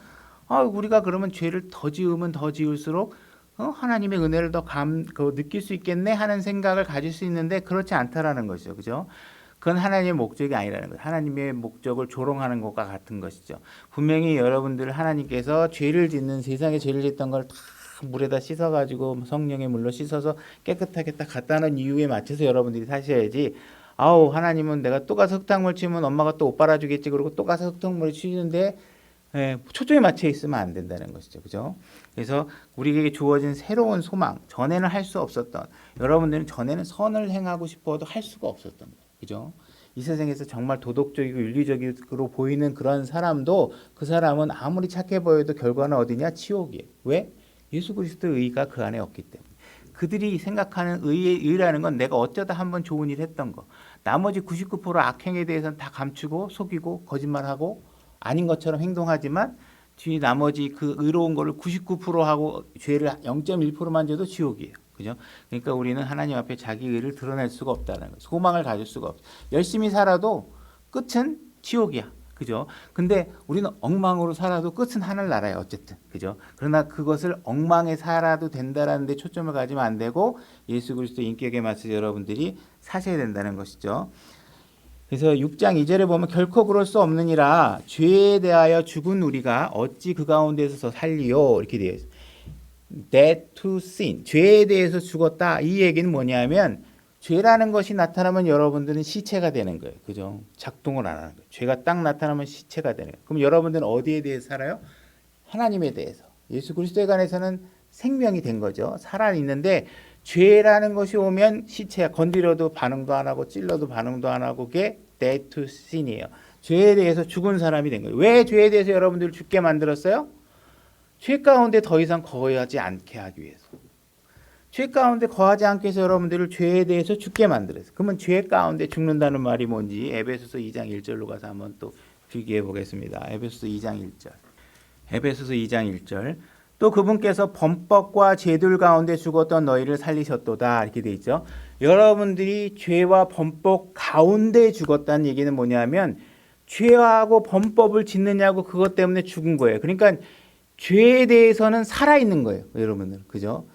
우리가 그러면 죄를 더 지으면 더 지을수록 하나님의 은혜를 더 느낄 수 있겠네 하는 생각을 가질 수 있는데, 그렇지 않다라는 것이죠. 그죠? 그건 하나님의 목적이 아니라는 거예요. 하나님의 목적을 조롱하는 것과 같은 것이죠. 분명히 여러분들 하나님께서 죄를 짓는, 세상에 죄를 짓던 걸 다 물에다 씻어가지고 성령의 물로 씻어서 깨끗하게 딱 갖다 놓은 이유에 맞춰서 여러분들이 사셔야지, 하나님은 내가 또 가서 흙탕물 치면 엄마가 또 옷 빨아주겠지, 그러고 또 가서 흙탕물을 치는데 초점에 맞춰 있으면 안 된다는 것이죠. 그죠? 그래서 우리에게 주어진 새로운 소망, 전에는 할 수 없었던, 여러분들은 전에는 선을 행하고 싶어도 할 수가 없었던 거예요. 그죠? 이 세상에서 정말 도덕적이고 윤리적으로 보이는 그런 사람도, 그 사람은 아무리 착해 보여도 결과는 어디냐? 지옥이에요. 왜? 예수 그리스도의 의가 그 안에 없기 때문에. 그들이 생각하는 의라는 건 내가 어쩌다 한번 좋은 일 했던 거, 나머지 99% 악행에 대해서는 다 감추고 속이고 거짓말하고 아닌 것처럼 행동하지만 뒤 나머지 그 의로운 거를 99%하고 죄를 0.1%만 져도 지옥이에요. 그죠? 그러니까 우리는 하나님 앞에 자기 의를 드러낼 수가 없다는 거예요. 소망을 가질 수가 없어요. 열심히 살아도 끝은 지옥이야. 그죠? 근데 우리는 엉망으로 살아도 끝은 하늘나라예요. 어쨌든. 그죠? 그러나 그것을 엉망에 살아도 된다라는 데 초점을 가지면 안 되고 예수 그리스도 인격에 맞춰서 여러분들이 사셔야 된다는 것이죠. 그래서 6장 2절에 보면 결코 그럴 수 없느니라 죄에 대하여 죽은 우리가 어찌 그 가운데서 더 살리요, 이렇게 되어 있어요. Dead to sin, 죄에 대해서 죽었다. 이 얘기는 뭐냐면 죄라는 것이 나타나면 여러분들은 시체가 되는 거예요. 그죠? 작동을 안 하는 거예요. 죄가 딱 나타나면 시체가 되는 거예요. 그럼 여러분들은 어디에 대해서 살아요? 하나님에 대해서. 예수 그리스도에 관해서는 생명이 된 거죠. 살아있는데 죄라는 것이 오면 시체야. 건드려도 반응도 안 하고 찔러도 반응도 안 하고, 그게 dead to sin이에요. 죄에 대해서 죽은 사람이 된 거예요. 왜 죄에 대해서 여러분들을 죽게 만들었어요? 죄 가운데 더 이상 거하지 않게 하기 위해서. 죄 가운데 거하지 않게 해서 여러분들을 죄에 대해서 죽게 만들었어요. 그러면 죄 가운데 죽는다는 말이 뭔지 에베소서 2장 1절로 가서 한번 또 비교해 보겠습니다. 에베소서 2장 1절. 에베소서 2장 1절. 또 그분께서 범법과 죄들 가운데 죽었던 너희를 살리셨도다, 이렇게 돼 있죠. 여러분들이 죄와 범법 가운데 죽었다는 얘기는 뭐냐면 죄하고 범법을 짓느냐고 그것 때문에 죽은 거예요. 그러니까 죄에 대해서는 살아있는 거예요. 여러분들. 그죠?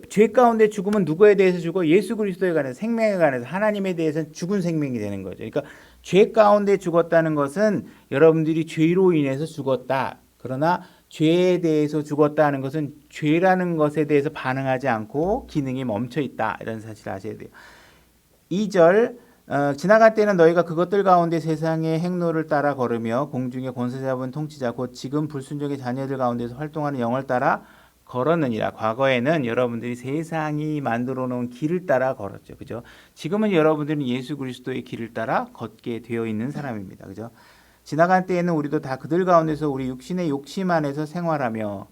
죄 가운데 죽으면 누구에 대해서 죽어? 예수 그리스도에 관해서, 생명에 관해서, 하나님에 대해서는 죽은 생명이 되는 거죠. 그러니까 죄 가운데 죽었다는 것은 여러분들이 죄로 인해서 죽었다. 그러나 죄에 대해서 죽었다는 것은 죄라는 것에 대해서 반응하지 않고 기능이 멈춰 있다, 이런 사실을 아셔야 돼요. 2절 지나갈 때는 너희가 그것들 가운데 세상의 행로를 따라 걸으며 공중의 권세 잡은 통치자 곧 지금 불순종의 자녀들 가운데서 활동하는 영을 따라 걸었느니라. 과거에는 여러분들이 세상이 만들어 놓은 길을 따라 걸었죠. 그죠? 지금은 여러분들은 예수 그리스도의 길을 따라 걷게 되어 있는 사람입니다. 그죠? 지나갈 때에는 우리도 다 그들 가운데서 우리 육신의 욕심 안에서 생활하며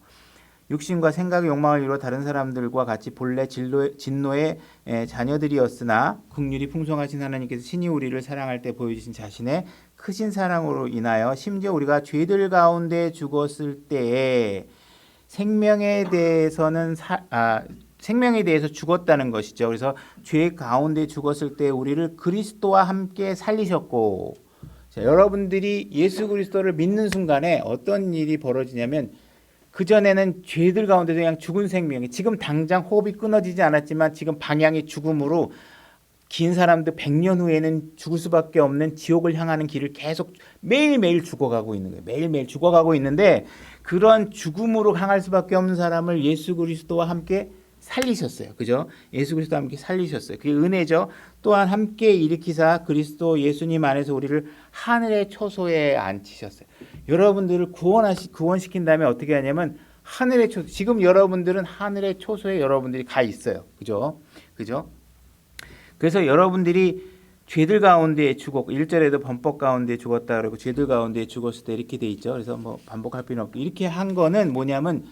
육신과 생각의 욕망을 이루어 다른 사람들과 같이 본래 진노의 자녀들이었으나 긍휼이 풍성하신 하나님께서 친히 우리를 사랑할 때 보여주신 자신의 크신 사랑으로 인하여 심지어 우리가 죄들 가운데 죽었을 때에 생명에 대해서는 생명에 대해서 죽었다는 것이죠. 그래서 죄 가운데 죽었을 때 우리를 그리스도와 함께 살리셨고, 자, 여러분들이 예수 그리스도를 믿는 순간에 어떤 일이 벌어지냐면 그전에는 죄들 가운데서 그냥 죽은 생명이 지금 당장 호흡이 끊어지지 않았지만 지금 방향이 죽음으로 긴 사람들 100년 후에는 죽을 수밖에 없는 지옥을 향하는 길을 계속 매일매일 죽어가고 있는 거예요. 매일매일 죽어가고 있는데 그런 죽음으로 향할 수밖에 없는 사람을 예수 그리스도와 함께 살리셨어요. 그죠? 예수 그리스도와 함께 살리셨어요. 그게 은혜죠. 또한 함께 일으키사 그리스도 예수님 안에서 우리를 하늘의 초소에 앉히셨어요. 여러분들을 구원시킨 다음에 어떻게 하냐면 하늘의 초소, 지금 여러분들은 하늘의 초소에 여러분들이 가 있어요. 그죠? 그죠? 그래서 여러분들이 죄들 가운데 죽었고 1절에도 범법 가운데 죽었다 그러고 죄들 가운데 죽었을 때 이렇게 돼 있죠. 그래서 뭐 반복할 필요는 없고 이렇게 한 거는 뭐냐면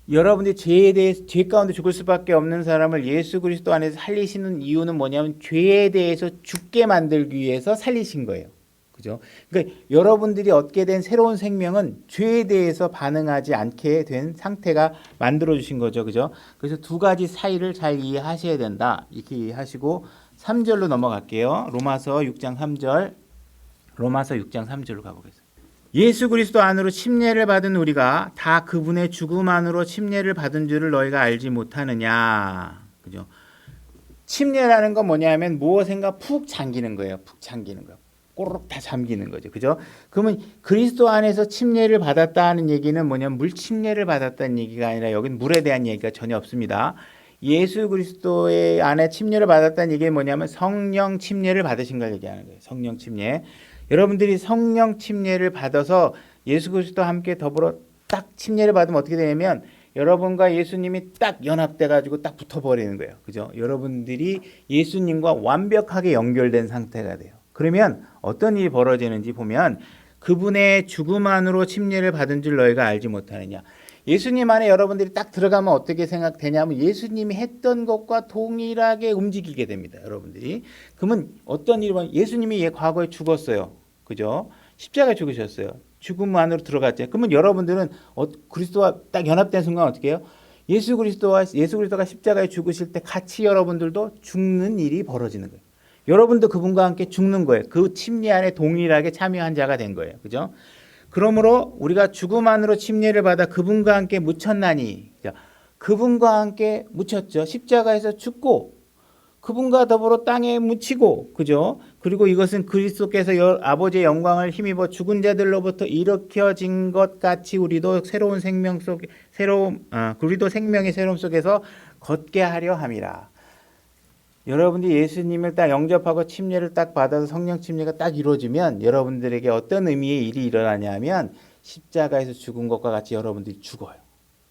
여러분들이 죄 가운데 죽을 수밖에 없는 사람을 예수 그리스도 안에서 살리시는 이유는 뭐냐면 죄에 대해서 죽게 만들기 위해서 살리신 거예요. 그죠? 그러니까 여러분들이 얻게 된 새로운 생명은 죄에 대해서 반응하지 않게 된 상태가 만들어 주신 거죠. 그죠? 그래서 두 가지 사이를 잘 이해하셔야 된다. 이렇게 이해하시고 3절로 넘어갈게요. 로마서 6장 3절. 로마서 6장 3절로 가보겠습니다. 예수 그리스도 안으로 침례를 받은 우리가 다 그분의 죽음 안으로 침례를 받은 줄을 너희가 알지 못하느냐. 그죠? 침례라는 건 뭐냐면 무엇인가 푹 잠기는 거예요. 푹 잠기는 거. 꼬르륵 다 잠기는 거죠. 그죠? 그러면 그리스도 안에서 침례를 받았다는 얘기는 뭐냐면 물 침례를 받았다는 얘기가 아니라 여기는 물에 대한 얘기가 전혀 없습니다. 예수 그리스도의 안에 침례를 받았다는 얘기는 뭐냐면 성령 침례를 받으신 걸 얘기하는 거예요. 성령 침례. 여러분들이 성령 침례를 받아서 예수 그리스도와 함께 더불어 딱 침례를 받으면 어떻게 되냐면 여러분과 예수님이 딱 연합돼 가지고 딱 붙어버리는 거예요. 그죠? 여러분들이 예수님과 완벽하게 연결된 상태가 돼요. 그러면 어떤 일이 벌어지는지 보면 그분의 죽음 안으로 침례를 받은 줄 너희가 알지 못하느냐. 예수님 안에 여러분들이 딱 들어가면 어떻게 생각되냐면 예수님이 했던 것과 동일하게 움직이게 됩니다. 여러분들이. 그러면 어떤 일이 보면 예수님이 과거에 죽었어요. 그죠? 십자가에 죽으셨어요. 죽음 안으로 들어갔죠. 그러면 여러분들은 그리스도와 딱 연합된 순간 어떻게 해요? 예수 그리스도가 십자가에 죽으실 때 같이 여러분들도 죽는 일이 벌어지는 거예요. 여러분도 그분과 함께 죽는 거예요. 그 침례 안에 동일하게 참여한 자가 된 거예요. 그죠? 그러므로 우리가 죽음 안으로 침례를 받아 그분과 함께 묻혔나니, 그분과 함께 묻혔죠. 십자가에서 죽고 그분과 더불어 땅에 묻히고, 그죠? 그리고 이것은 그리스도께서 아버지의 영광을 힘입어 죽은 자들로부터 일으켜진 것 같이 우리도 우리도 생명의 새로움 속에서 걷게 하려 함이라. 여러분들이 예수님을 딱 영접하고 침례를 딱 받아서 성령 침례가 딱 이루어지면 여러분들에게 어떤 의미의 일이 일어나냐면 십자가에서 죽은 것과 같이 여러분들이 죽어요.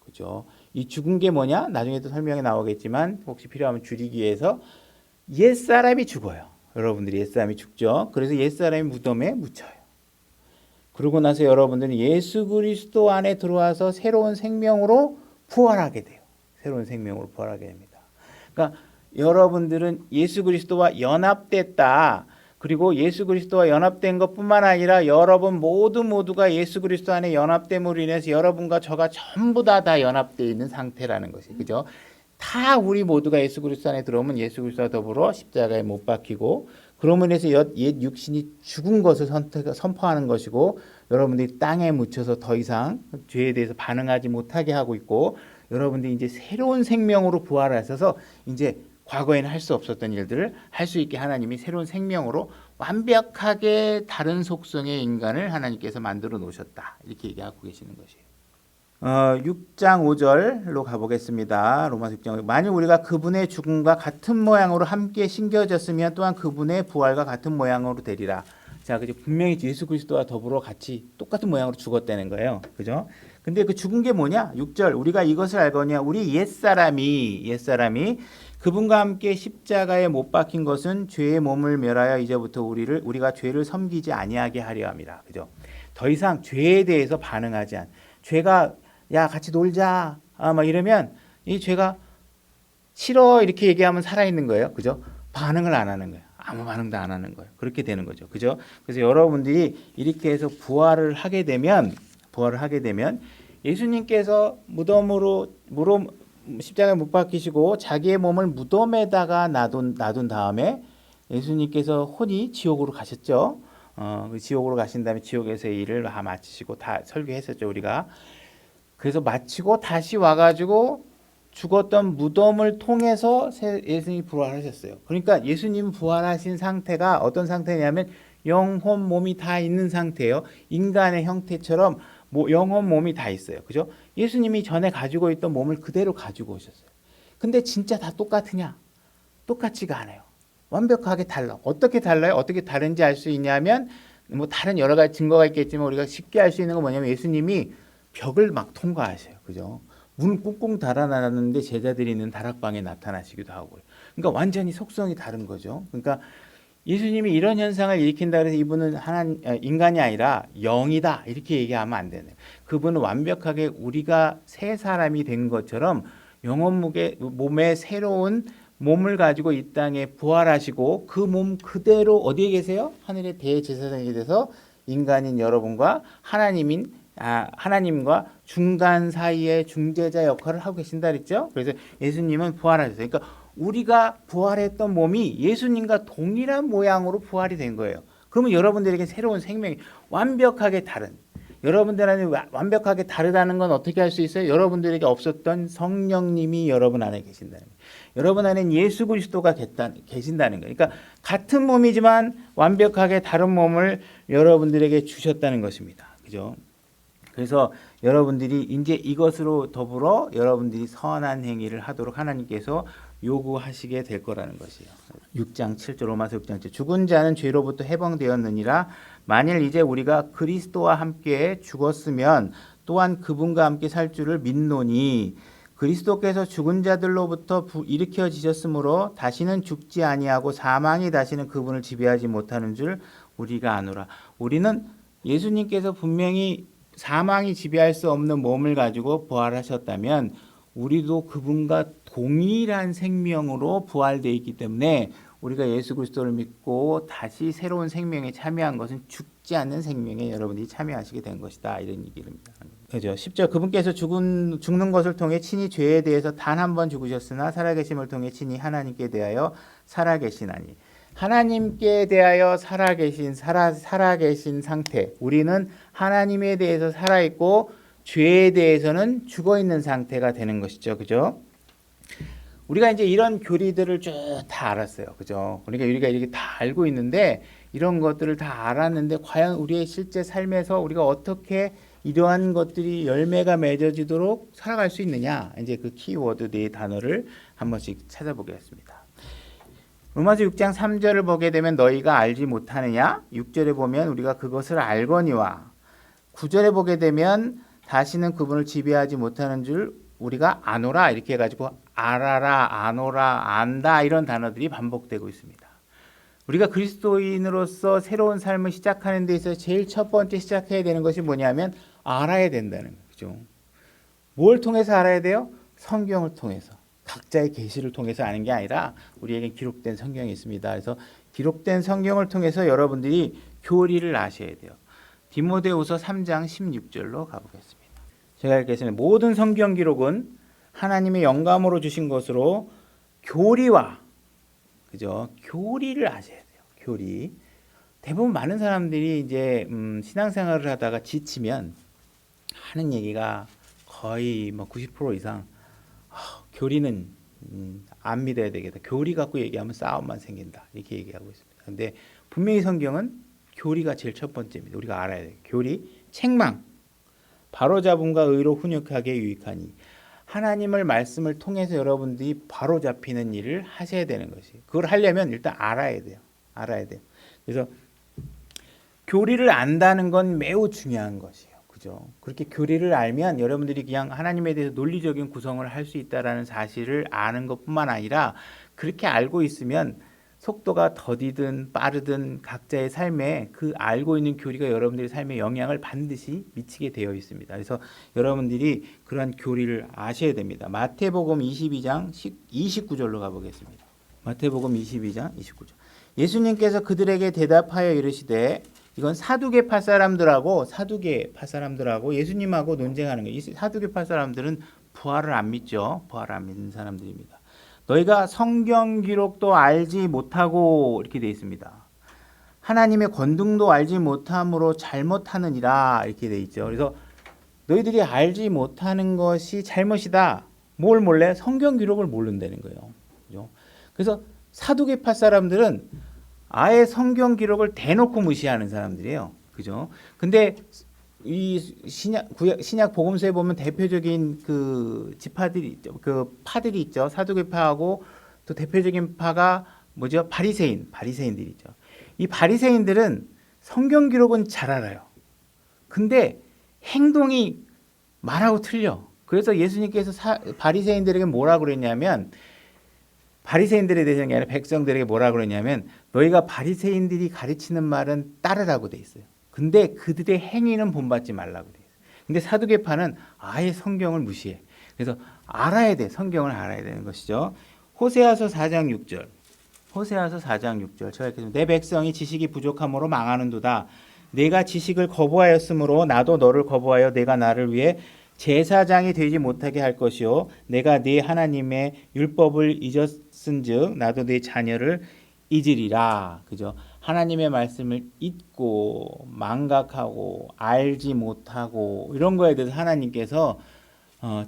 그죠? 이 죽은 게 뭐냐? 나중에도 설명이 나오겠지만 혹시 필요하면 줄이기 위해서 옛사람이 죽어요. 여러분들이 옛사람이 죽죠. 그래서 옛사람이 무덤에 묻혀요. 그러고 나서 여러분들은 예수 그리스도 안에 들어와서 새로운 생명으로 부활하게 돼요. 새로운 생명으로 부활하게 됩니다. 그러니까 여러분들은 예수 그리스도와 연합됐다. 그리고 예수 그리스도와 연합된 것뿐만 아니라 여러분 모두가 예수 그리스도 안에 연합됨으로 인해서 여러분과 저가 전부 다 연합되어 있는 상태라는 것이, 그죠? 다 우리 모두가 예수 그리스도 안에 들어오면 예수 그리스도와 더불어 십자가에 못 박히고, 그러므로 인해서 옛 육신이 죽은 것을 선포하는 것이고, 여러분들이 땅에 묻혀서 더 이상 죄에 대해서 반응하지 못하게 하고 있고, 여러분들이 이제 새로운 생명으로 부활하셔서 이제 과거에는 할 수 없었던 일들을 할 수 있게 하나님이 새로운 생명으로 완벽하게 다른 속성의 인간을 하나님께서 만들어 놓으셨다. 이렇게 얘기하고 계시는 것이에요. 6장 5절로 가보겠습니다. 로마서 6장 5절. 만일 우리가 그분의 죽음과 같은 모양으로 함께 심겨졌으면 또한 그분의 부활과 같은 모양으로 되리라. 자, 그죠? 분명히 예수 그리스도와 더불어 같이 똑같은 모양으로 죽었다는 거예요. 그죠? 근데 그 죽은 게 뭐냐? 6절. 우리가 이것을 알거냐? 우리 옛사람이 그분과 함께 십자가에 못 박힌 것은 죄의 몸을 멸하여 이제부터 우리가 죄를 섬기지 아니하게 하려 함이라. 그죠? 더 이상 죄에 대해서 반응하지 않. 죄가 야 같이 놀자. 막 이러면 이 죄가 싫어 이렇게 얘기하면 살아 있는 거예요. 그죠? 반응을 안 하는 거예요. 아무 반응도 안 하는 거예요. 그렇게 되는 거죠. 그죠? 그래서 여러분들이 이렇게 해서 부활을 하게 되면 예수님께서 무덤 십자가에 못 박히시고 자기의 몸을 무덤에다가 놔둔 다음에 예수님께서 혼이 지옥으로 가셨죠. 그 지옥으로 가신 다음에 지옥에서의 일을 다 마치시고 다 설교했었죠 우리가. 그래서 마치고 다시 와가지고 죽었던 무덤을 통해서 예수님이 부활하셨어요. 그러니까 예수님 부활하신 상태가 어떤 상태냐면 영혼 몸이 다 있는 상태예요. 인간의 형태처럼 영혼 몸이 다 있어요. 그죠? 예수님이 전에 가지고 있던 몸을 그대로 가지고 오셨어요. 근데 진짜 다 똑같으냐? 똑같지가 않아요. 완벽하게 달라. 어떻게 달라요? 어떻게 다른지 알 수 있냐면 뭐 다른 여러 가지 증거가 있겠지만 우리가 쉽게 알 수 있는 건 뭐냐면 예수님이 벽을 막 통과하셔요. 그죠? 문을 꾹꾹 달아놨는데 제자들이 있는 다락방에 나타나시기도 하고. 그러니까 완전히 속성이 다른 거죠. 그러니까 예수님이 이런 현상을 일으킨다 그래서 이분은 인간이 아니라 영이다 이렇게 얘기하면 안 되네요. 그분은 완벽하게 우리가 새 사람이 된 것처럼 영혼 몸의 새로운 몸을 가지고 이 땅에 부활하시고 그 몸 그대로 어디에 계세요? 하늘의 대제사장이 돼서 인간인 여러분과 하나님과 중간 사이의 중재자 역할을 하고 계신다 그랬죠. 그래서 예수님은 부활하셨어요. 그러니까 우리가 부활했던 몸이 예수님과 동일한 모양으로 부활이 된 거예요. 그러면 여러분들에게 새로운 생명이 완벽하게 다른, 여러분들한테 완벽하게 다르다는 건 어떻게 할 수 있어요? 여러분들에게 없었던 성령님이 여러분 안에 계신다는 거예요. 여러분 안에 예수 그리스도가 계신다는 거예요. 그러니까 같은 몸이지만 완벽하게 다른 몸을 여러분들에게 주셨다는 것입니다. 그죠? 그래서 여러분들이 이제 이것으로 더불어 여러분들이 선한 행위를 하도록 하나님께서 요구하시게 될 거라는 것이에요. 6장 7절 로마서 6장 7절 죽은 자는 죄로부터 해방되었느니라. 만일 이제 우리가 그리스도와 함께 죽었으면 또한 그분과 함께 살 줄을 믿노니 그리스도께서 죽은 자들로부터 일으켜지셨으므로 다시는 죽지 아니하고 사망이 다시는 그분을 지배하지 못하는 줄 우리가 아노라. 우리는 예수님께서 분명히 사망이 지배할 수 없는 몸을 가지고 부활하셨다면 우리도 그분과 동일한 생명으로 부활되어 있기 때문에 우리가 예수 그리스도를 믿고 다시 새로운 생명에 참여한 것은 죽지 않는 생명에 여러분들이 참여하시게 된 것이다. 이런 얘기입니다. 그죠? 10절 그분께서 죽는 것을 통해 친히 죄에 대해서 단 한 번 죽으셨으나 살아계심을 통해 친히 하나님께 대하여 살아계시나니. 하나님께 대하여 살아계신 상태. 우리는 하나님에 대해서 살아있고 죄에 대해서는 죽어있는 상태가 되는 것이죠. 그죠? 우리가 이제 이런 교리들을 쭉 다 알았어요. 그죠? 그러니까 우리가 이렇게 다 알고 있는데 이런 것들을 다 알았는데 과연 우리의 실제 삶에서 우리가 어떻게 이러한 것들이 열매가 맺어지도록 살아갈 수 있느냐. 이제 그 키워드 네 단어를 한 번씩 찾아보겠습니다. 로마서 6장 3절을 보게 되면 너희가 알지 못하느냐? 6절에 보면 우리가 그것을 알거니와 9절에 보게 되면 다시는 그분을 지배하지 못하는 줄 우리가 아노라 이렇게 해가지고 알아라, 아노라, 안다 이런 단어들이 반복되고 있습니다. 우리가 그리스도인으로서 새로운 삶을 시작하는 데 있어서 제일 첫 번째 시작해야 되는 것이 뭐냐면 알아야 된다는 거죠. 뭘 통해서 알아야 돼요? 성경을 통해서. 각자의 계시를 통해서 아는 게 아니라 우리에게 기록된 성경이 있습니다. 그래서 기록된 성경을 통해서 여러분들이 교리를 아셔야 돼요. 디모데후서 3장 16절로 가보겠습니다. 제가 읽겠습니다. 모든 성경 기록은 하나님의 영감으로 주신 것으로 교리와 그죠? 교리를 아셔야 돼요. 교리. 대부분 많은 사람들이 이제 신앙생활을 하다가 지치면 하는 얘기가 거의 뭐 90% 이상 교리는 안 믿어야 되겠다. 교리 갖고 얘기하면 싸움만 생긴다. 이렇게 얘기하고 있습니다. 근데 분명히 성경은 교리가 제일 첫 번째입니다. 우리가 알아야 돼요. 교리, 책망, 바로잡음과 의로 훈육하게 유익하니 하나님을 말씀을 통해서 여러분들이 바로잡히는 일을 하셔야 되는 것이에요. 그걸 하려면 일단 알아야 돼요. 알아야 돼요. 그래서 교리를 안다는 건 매우 중요한 것이에요. 그죠? 그렇게 교리를 알면 여러분들이 그냥 하나님에 대해서 논리적인 구성을 할 수 있다라는 사실을 아는 것뿐만 아니라 그렇게 알고 있으면 속도가 더디든 빠르든 각자의 삶에 그 알고 있는 교리가 여러분들의 삶에 영향을 반드시 미치게 되어 있습니다. 그래서 여러분들이 그러한 교리를 아셔야 됩니다. 마태복음 22장 29절로 가보겠습니다. 마태복음 22장 29절. 예수님께서 그들에게 대답하여 이르시되 이건 사두개파 사람들하고 예수님하고 논쟁하는 거예요. 이 사두개파 사람들은 부활을 안 믿죠. 부활을 안 믿는 사람들입니다. 너희가 성경 기록도 알지 못하고 이렇게 되어 있습니다. 하나님의 권능도 알지 못함으로 잘못하느니라 이렇게 되어 있죠. 그래서 너희들이 알지 못하는 것이 잘못이다. 뭘 몰래? 성경 기록을 모른다는 거예요. 그죠? 그래서 사두개파 사람들은 아예 성경 기록을 대놓고 무시하는 사람들이에요. 그죠? 근데 이 신약 복음서에 보면 대표적인 그 지파들이 있죠. 그 파들이 있죠. 사두개파하고 또 대표적인 파가 뭐죠? 바리새인들이죠. 이 바리새인들은 성경 기록은 잘 알아요. 근데 행동이 말하고 틀려. 그래서 예수님께서 바리새인들에게 뭐라 그랬냐면, 바리새인들에 대해서 아니라 백성들에게 뭐라 그랬냐면, 너희가 바리새인들이 가르치는 말은 따르라고 돼 있어요. 근데 그들의 행위는 본받지 말라고 돼 있어요. 근데 사두개파는 아예 성경을 무시해. 그래서 알아야 돼. 성경을 알아야 되는 것이죠. 호세아서 4장 6절. 호세아서 4장 6절. 제가 읽겠습니다. 내 백성이 지식이 부족함으로 망하는도다. 내가 지식을 거부하였으므로 나도 너를 거부하여 내가 나를 위해 제사장이 되지 못하게 할 것이요 내가 네 하나님의 율법을 잊었은즉 나도 네 자녀를 잊으리라. 그죠? 하나님의 말씀을 잊고 망각하고 알지 못하고 이런 거에 대해서 하나님께서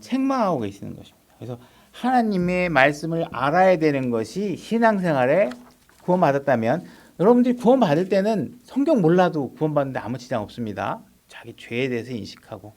책망하고 계시는 것입니다. 그래서 하나님의 말씀을 알아야 되는 것이 신앙생활에 구원받았다면, 여러분들이 구원받을 때는 성경 몰라도 구원받는데 아무 지장 없습니다. 자기 죄에 대해서 인식하고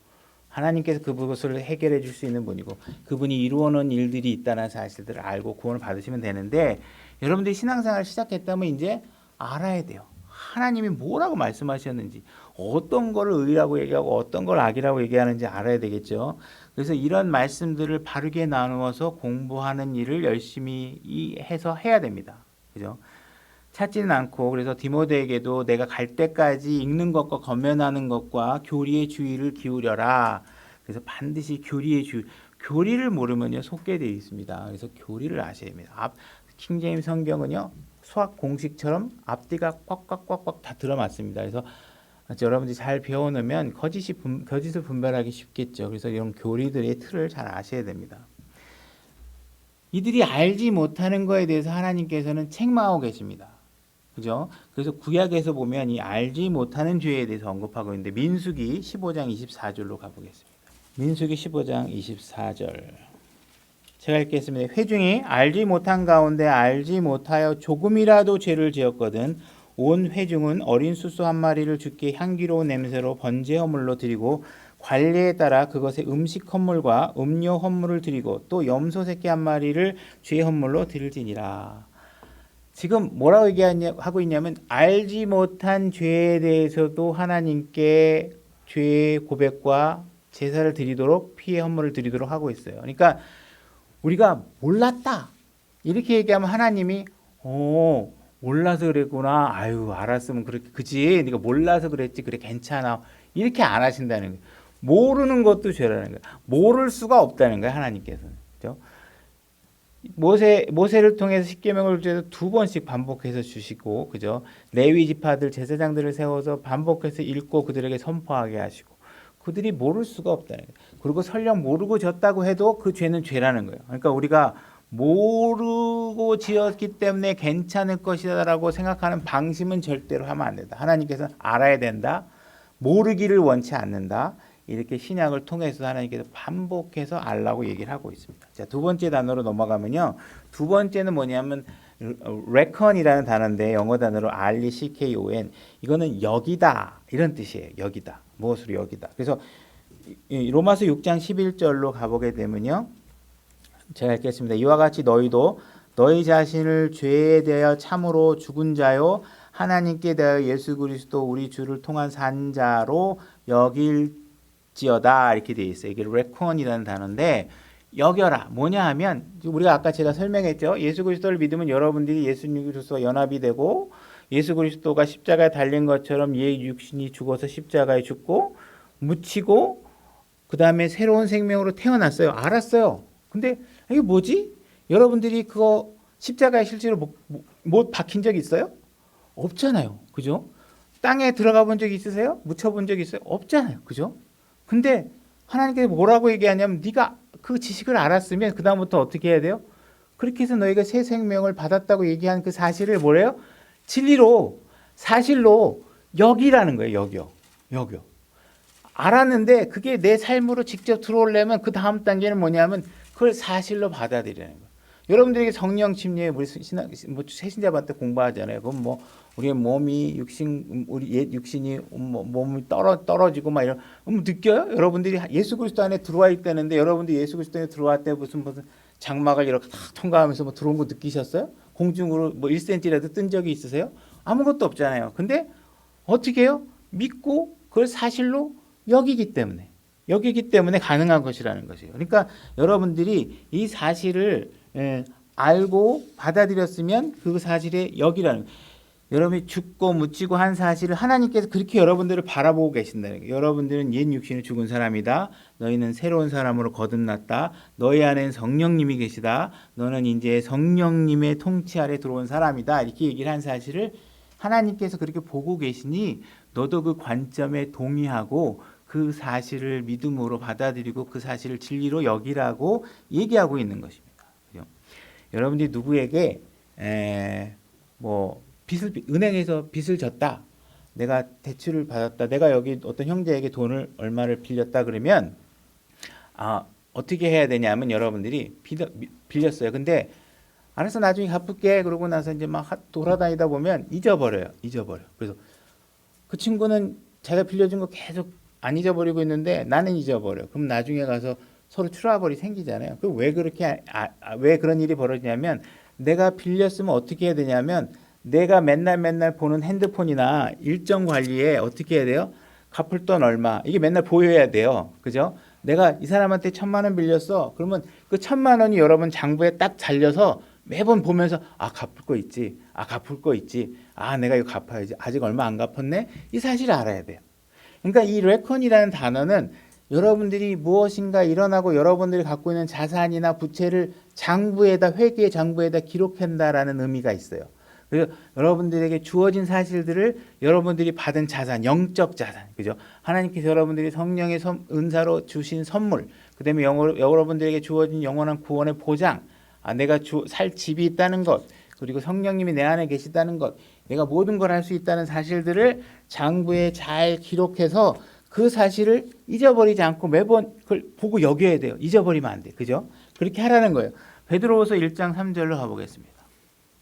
하나님께서 그것을 해결해 줄 수 있는 분이고 그분이 이루어놓은 일들이 있다는 사실들을 알고 구원을 받으시면 되는데, 여러분들이 신앙생활을 시작했다면 이제 알아야 돼요. 하나님이 뭐라고 말씀하셨는지, 어떤 걸 의라고 얘기하고 어떤 걸 악이라고 얘기하는지 알아야 되겠죠. 그래서 이런 말씀들을 바르게 나누어서 공부하는 일을 열심히 해서 해야 됩니다. 그죠? 찾지는 않고, 그래서 디모데에게도 내가 갈 때까지 읽는 것과 권면하는 것과 교리의 주의를 기울여라. 그래서 반드시 교리를 모르면요 속게 되어 있습니다. 그래서 교리를 아셔야 됩니다. 킹제임 성경은요 수학 공식처럼 앞뒤가 꽉꽉꽉꽉 다 들어맞습니다. 그래서 여러분들이 잘 배워놓으면 거짓을 분별하기 쉽겠죠. 그래서 이런 교리들의 틀을 잘 아셔야 됩니다. 이들이 알지 못하는 거에 대해서 하나님께서는 책망하고 계십니다. 그죠? 그래서 구약에서 보면 이 알지 못하는 죄에 대해서 언급하고 있는데, 민수기 15장 24절로 가보겠습니다. 민수기 15장 24절. 제가 읽겠습니다. 회중이 알지 못한 가운데 알지 못하여 조금이라도 죄를 지었거든 온 회중은 어린 수소 한 마리를 주께 향기로운 냄새로 번제 헌물로 드리고 관례에 따라 그것에 음식 헌물과 음료 헌물을 드리고 또 염소 새끼 한 마리를 죄 헌물로 드릴지니라. 지금 뭐라고 얘기하고 있냐면, 알지 못한 죄에 대해서도 하나님께 죄의 고백과 제사를 드리도록, 피의 헌물을 드리도록 하고 있어요. 그러니까 우리가 몰랐다 이렇게 얘기하면 하나님이 몰라서 그랬구나, 아유 알았으면 그렇게, 그지, 네가 몰라서 그랬지, 그래 괜찮아, 이렇게 안 하신다는 거예요. 모르는 것도 죄라는 거예요. 모를 수가 없다는 거예요, 하나님께서는. 그렇죠? 모세를 통해서 십계명을 주셔서 2번씩 반복해서 주시고, 그죠? 레위 지파들 제사장들을 세워서 반복해서 읽고 그들에게 선포하게 하시고, 그들이 모를 수가 없다는 거예요. 그리고 설령 모르고 졌다고 해도 그 죄는 죄라는 거예요. 그러니까 우리가 모르고 지었기 때문에 괜찮을 것이다라고 생각하는 방심은 절대로 하면 안 된다. 하나님께서는 알아야 된다. 모르기를 원치 않는다. 이렇게 신약을 통해서 하나님께서 반복해서 알라고 얘기를 하고 있습니다. 자, 두 번째 단어로 넘어가면요. 두 번째는 뭐냐면 reckon이라는 단어인데, 영어 단어로 RECKON. 이거는 여기다 이런 뜻이에요. 여기다. 무엇으로 여기다. 그래서 로마서 6장 11절로 가보게 되면요. 제가 읽겠습니다. 이와 같이 너희도 너희 자신을 죄에 대하여 참으로 죽은 자요 하나님께 대하여 예수 그리스도 우리 주를 통한 산 자로 여길지어다 이렇게 되어 있어요. 이게 reckon이라는 단어인데, 여겨라 뭐냐 하면, 우리가 아까 제가 설명했죠. 예수 그리스도를 믿으면 여러분들이 예수 그리스도와 연합이 되고, 예수 그리스도가 십자가에 달린 것처럼 옛 육신이 죽어서 십자가에 죽고 묻히고 그 다음에 새로운 생명으로 태어났어요. 알았어요. 근데 이게 뭐지? 여러분들이 그거 십자가에 실제로 못 박힌 적 있어요? 없잖아요. 그죠? 땅에 들어가 본 적 있으세요? 묻혀 본 적 있어요? 없잖아요. 그죠? 근데 하나님께서 뭐라고 얘기하냐면 네가 그 지식을 알았으면 그 다음부터 어떻게 해야 돼요? 그렇게 해서 너희가 새 생명을 받았다고 얘기한 그 사실을 뭐래요? 진리로 사실로 여기라는 거예요. 여겨. 알았는데 그게 내 삶으로 직접 들어오려면 그 다음 단계는 뭐냐면 그걸 사실로 받아들이는 거예요. 여러분들에게 성령 침례 우리 뭐 새신자한테 공부하잖아요. 그럼 뭐 우리의 몸이 우리 옛 육신이 몸이 떨어지고 막 이런 느껴요? 여러분들이 예수 그리스도 안에 들어와 있다는데 여러분들이 예수 그리스도 안에 들어왔을 때 무슨 장막을 이렇게 다 통과하면서 뭐 들어온 거 느끼셨어요? 공중으로 뭐 1cm라도 뜬 적이 있으세요? 아무것도 없잖아요. 근데 어떻게 해요? 믿고 그걸 사실로 여기기 때문에 가능한 것이라는 것이에요. 그러니까 여러분들이 이 사실을 알고 받아들였으면 그 사실의 여기라는 거예요. 여러분이 죽고 묻히고 한 사실을 하나님께서 그렇게 여러분들을 바라보고 계신다는 거예요. 여러분들은 옛 육신이 죽은 사람이다. 너희는 새로운 사람으로 거듭났다. 너희 안엔 성령님이 계시다. 너는 이제 성령님의 통치 아래 들어온 사람이다. 이렇게 얘기를 한 사실을 하나님께서 그렇게 보고 계시니 너도 그 관점에 동의하고 그 사실을 믿음으로 받아들이고 그 사실을 진리로 여기라고 얘기하고 있는 것입니다. 그죠? 여러분들이 누구에게 은행에서 빚을 졌다. 내가 대출을 받았다. 내가 여기 어떤 형제에게 돈을 얼마를 빌렸다 그러면 어떻게 해야 되냐면 여러분들이 빌렸어요. 근데 알아서 나중에 갚을게. 그러고 나서 이제 막 돌아다니다 보면 잊어버려요. 그래서 그 친구는 자기가 빌려준 거 계속 안 잊어버리고 있는데 나는 잊어버려. 그럼 나중에 가서 서로 트러블이 생기잖아요. 그 왜 그렇게 왜 그런 일이 벌어지냐면 내가 빌렸으면 어떻게 해야 되냐면 내가 맨날 보는 핸드폰이나 일정 관리에 어떻게 해야 돼요? 갚을 돈 얼마 이게 맨날 보여야 돼요. 그죠? 내가 이 사람한테 1,000만 원 빌렸어. 그러면 그 1,000만 원이 여러분 장부에 딱 잘려서 매번 보면서 갚을 거 있지. 내가 이거 갚아야지. 아직 얼마 안 갚았네. 이 사실을 알아야 돼요. 그러니까 이 레컨이라는 단어는 여러분들이 무엇인가 일어나고 여러분들이 갖고 있는 자산이나 부채를 회계의 장부에다 기록한다라는 의미가 있어요. 그래서 여러분들에게 주어진 사실들을 여러분들이 받은 자산, 영적 자산, 그죠? 하나님께서 여러분들이 성령의 은사로 주신 선물, 그다음에 여러분들에게 주어진 영원한 구원의 보장, 내가 살 집이 있다는 것, 그리고 성령님이 내 안에 계시다는 것, 내가 모든 걸 할 수 있다는 사실들을 장부에 잘 기록해서 그 사실을 잊어버리지 않고 매번 그걸 보고 여겨야 돼요. 잊어버리면 안 돼. 그죠? 그렇게 하라는 거예요. 베드로후서 1장 3절로 가보겠습니다.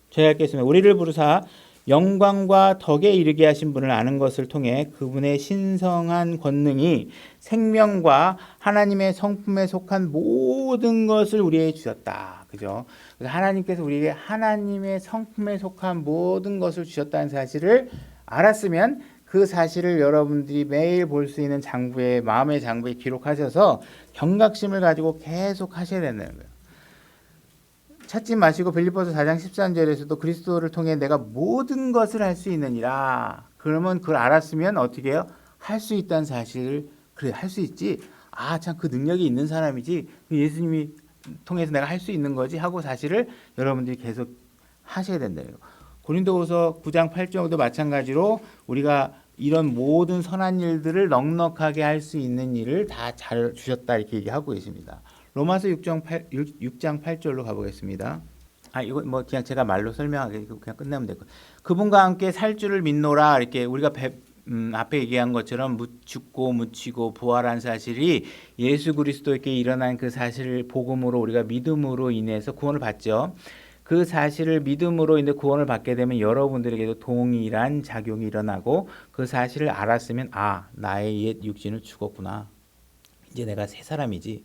제가 읽겠습니다. 우리를 부르사 영광과 덕에 이르게 하신 분을 아는 것을 통해 그분의 신성한 권능이 생명과 하나님의 성품에 속한 모든 것을 우리에게 주셨다. 그죠? 그래서 하나님께서 우리에게 하나님의 성품에 속한 모든 것을 주셨다는 사실을 알았으면 그 사실을 여러분들이 매일 볼 수 있는 마음의 장부에 기록하셔서 경각심을 가지고 계속 하셔야 된다는 거예요. 찾지 마시고 빌립보서 4장 13절에서도 그리스도를 통해 내가 모든 것을 할 수 있느니라. 그러면 그걸 알았으면 어떻게 해요? 할 수 있다는 사실을 그래 할 수 있지. 참 그 능력이 있는 사람이지. 예수님이 통해서 내가 할 수 있는 거지 하고 사실을 여러분들이 계속 하셔야 된다는 거예요. 고린도후서 9장 8절도 마찬가지로 우리가 이런 모든 선한 일들을 넉넉하게 할 수 있는 일을 다 잘 주셨다 이렇게 얘기하고 계십니다. 로마서 6장 8절로 가보겠습니다. 이거 뭐 그냥 제가 말로 설명하게 그냥 끝내면 될 거예요. 그분과 함께 살 줄을 믿노라 이렇게 우리가 앞에 얘기한 것처럼 죽고 묻히고 부활한 사실이 예수 그리스도께 일어난 그 사실을 복음으로 우리가 믿음으로 인해서 구원을 받죠. 그 사실을 믿음으로 인해 구원을 받게 되면 여러분들에게도 동일한 작용이 일어나고 그 사실을 알았으면 나의 옛 육신은 죽었구나. 이제 내가 새 사람이지.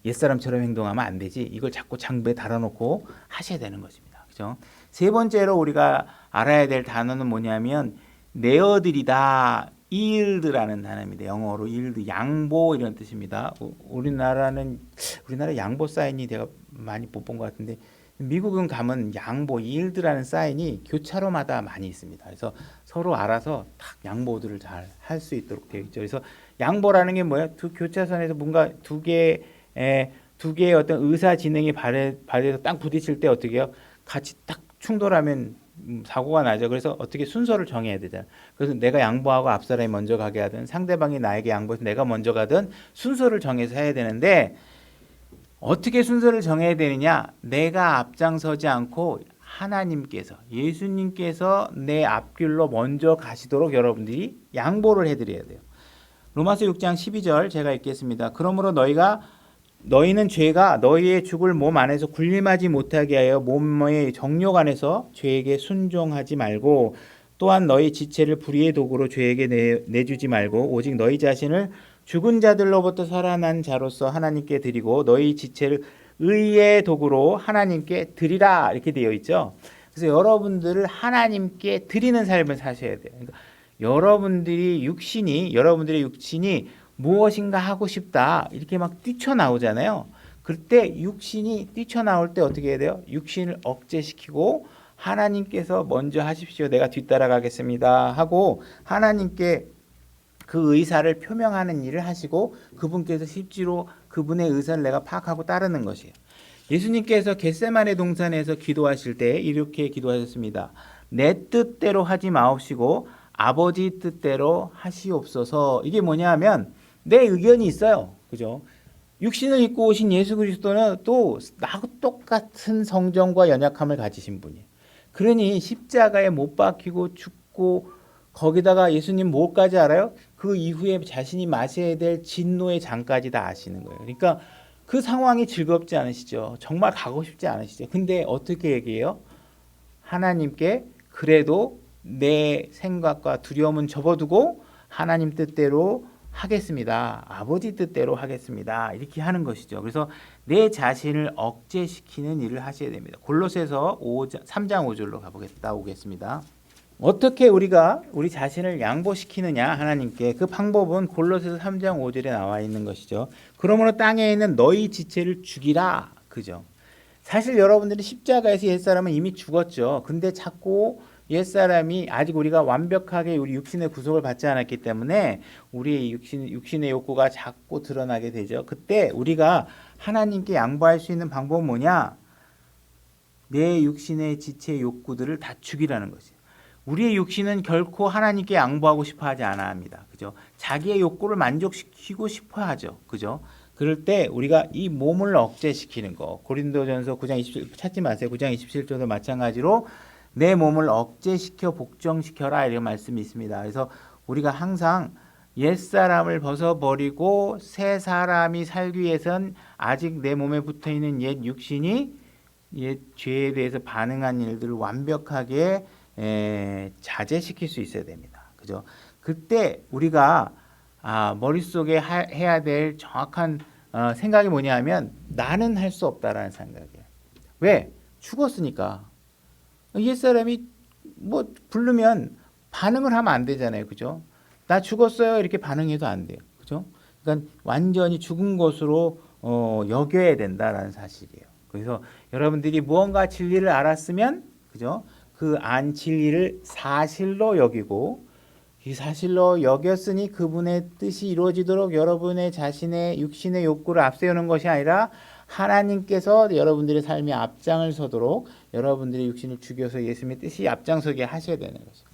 옛사람처럼 행동하면 안 되지. 이걸 자꾸 장부에 달아놓고 하셔야 되는 것입니다. 그죠? 세 번째로 우리가 알아야 될 단어는 뭐냐면 내어드리다. yield라는 단어입니다. 영어로 yield, 양보 이런 뜻입니다. 우리나라 양보 사인이 내가 많이 못 본 것 같은데 미국은 가면 양보, yield라는 사인이 교차로마다 많이 있습니다. 그래서 서로 알아서 딱 양보들을 잘 할 수 있도록 되어 있죠. 그래서 양보라는 게 뭐예요? 두 교차선에서 뭔가 두 개의 어떤 의사 진행이 발에서 딱 부딪힐 때 어떻게 해요? 같이 딱 충돌하면 사고가 나죠. 그래서 어떻게 순서를 정해야 되잖아. 그래서 내가 양보하고 앞사람이 먼저 가게 하든 상대방이 나에게 양보해서 내가 먼저 가든 순서를 정해서 해야 되는데 어떻게 순서를 정해야 되느냐? 내가 앞장서지 않고 하나님께서 예수님께서 내 앞길로 먼저 가시도록 여러분들이 양보를 해드려야 돼요. 로마서 6장 12절 제가 읽겠습니다. 그러므로 너희는 죄가 너희의 죽을 몸 안에서 군림하지 못하게 하여 몸의 정욕 안에서 죄에게 순종하지 말고 또한 너희 지체를 불의의 도구로 죄에게 내주지 말고 오직 너희 자신을 죽은 자들로부터 살아난 자로서 하나님께 드리고 너희 지체를 의의 도구로 하나님께 드리라 이렇게 되어 있죠. 그래서 여러분들을 하나님께 드리는 삶을 사셔야 돼요. 그러니까 여러분들의 육신이 무엇인가 하고 싶다 이렇게 막 뛰쳐나오잖아요. 그때 육신이 뛰쳐나올 때 어떻게 해야 돼요? 육신을 억제시키고 하나님께서 먼저 하십시오. 내가 뒤따라가겠습니다 하고 하나님께 그 의사를 표명하는 일을 하시고 그분께서 실제로 그분의 의사를 내가 파악하고 따르는 것이에요. 예수님께서 겟세마네 동산에서 기도하실 때 이렇게 기도하셨습니다. 내 뜻대로 하지 마옵시고 아버지 뜻대로 하시옵소서. 이게 뭐냐면 내 의견이 있어요. 그죠? 육신을 입고 오신 예수 그리스도는 또 나하고 똑같은 성정과 연약함을 가지신 분이에요. 그러니 십자가에 못 박히고 죽고 거기다가 예수님 뭐까지 알아요? 그 이후에 자신이 마셔야 될 진노의 잔까지 다 아시는 거예요. 그러니까 그 상황이 즐겁지 않으시죠? 정말 가고 싶지 않으시죠? 근데 어떻게 얘기해요? 하나님께 그래도 내 생각과 두려움은 접어두고 하나님 뜻대로 하겠습니다. 아버지 뜻대로 하겠습니다. 이렇게 하는 것이죠. 그래서 내 자신을 억제시키는 일을 하셔야 됩니다. 골로새서 3장 5절로 나오겠습니다. 어떻게 우리가 우리 자신을 양보시키느냐 하나님께 그 방법은 골로새서 3장 5절에 나와 있는 것이죠. 그러므로 땅에 있는 너희 지체를 죽이라. 그죠? 사실 여러분들이 십자가에서 옛사람은 이미 죽었죠. 근데 자꾸 옛사람이 아직 우리가 완벽하게 우리 육신의 구속을 받지 않았기 때문에 우리의 육신의 욕구가 자꾸 드러나게 되죠. 그때 우리가 하나님께 양보할 수 있는 방법은 뭐냐? 내 육신의 지체 욕구들을 다 죽이라는 거죠. 우리의 육신은 결코 하나님께 양보하고 싶어 하지 않아 합니다. 그죠? 자기의 욕구를 만족시키고 싶어 하죠. 그죠? 그럴 때 우리가 이 몸을 억제시키는 거. 고린도전서 9장 27 찾지 마세요. 9장 27절도 마찬가지로 내 몸을 억제시켜 복종시켜라 이런 말씀이 있습니다. 그래서 우리가 항상 옛사람을 벗어버리고 새 사람이 살기 위해선 아직 내 몸에 붙어있는 옛 육신이 옛 죄에 대해서 반응한 일들을 완벽하게 자제시킬 수 있어야 됩니다. 그죠? 그때 우리가 머릿속에 해야 될 정확한 생각이 뭐냐면 나는 할 수 없다라는 생각이에요. 왜? 죽었으니까. 옛사람이 뭐 부르면 반응을 하면 안 되잖아요. 그죠? 나 죽었어요. 이렇게 반응해도 안 돼요. 그죠? 그러니까 완전히 죽은 것으로 여겨야 된다라는 사실이에요. 그래서 여러분들이 무언가 진리를 알았으면 그죠? 그 진리를 사실로 여기고 이 사실로 여겼으니 그분의 뜻이 이루어지도록 여러분의 자신의 육신의 욕구를 앞세우는 것이 아니라 하나님께서 여러분들의 삶에 앞장을 서도록 여러분들의 육신을 죽여서 예수님의 뜻이 앞장서게 하셔야 되는 거죠.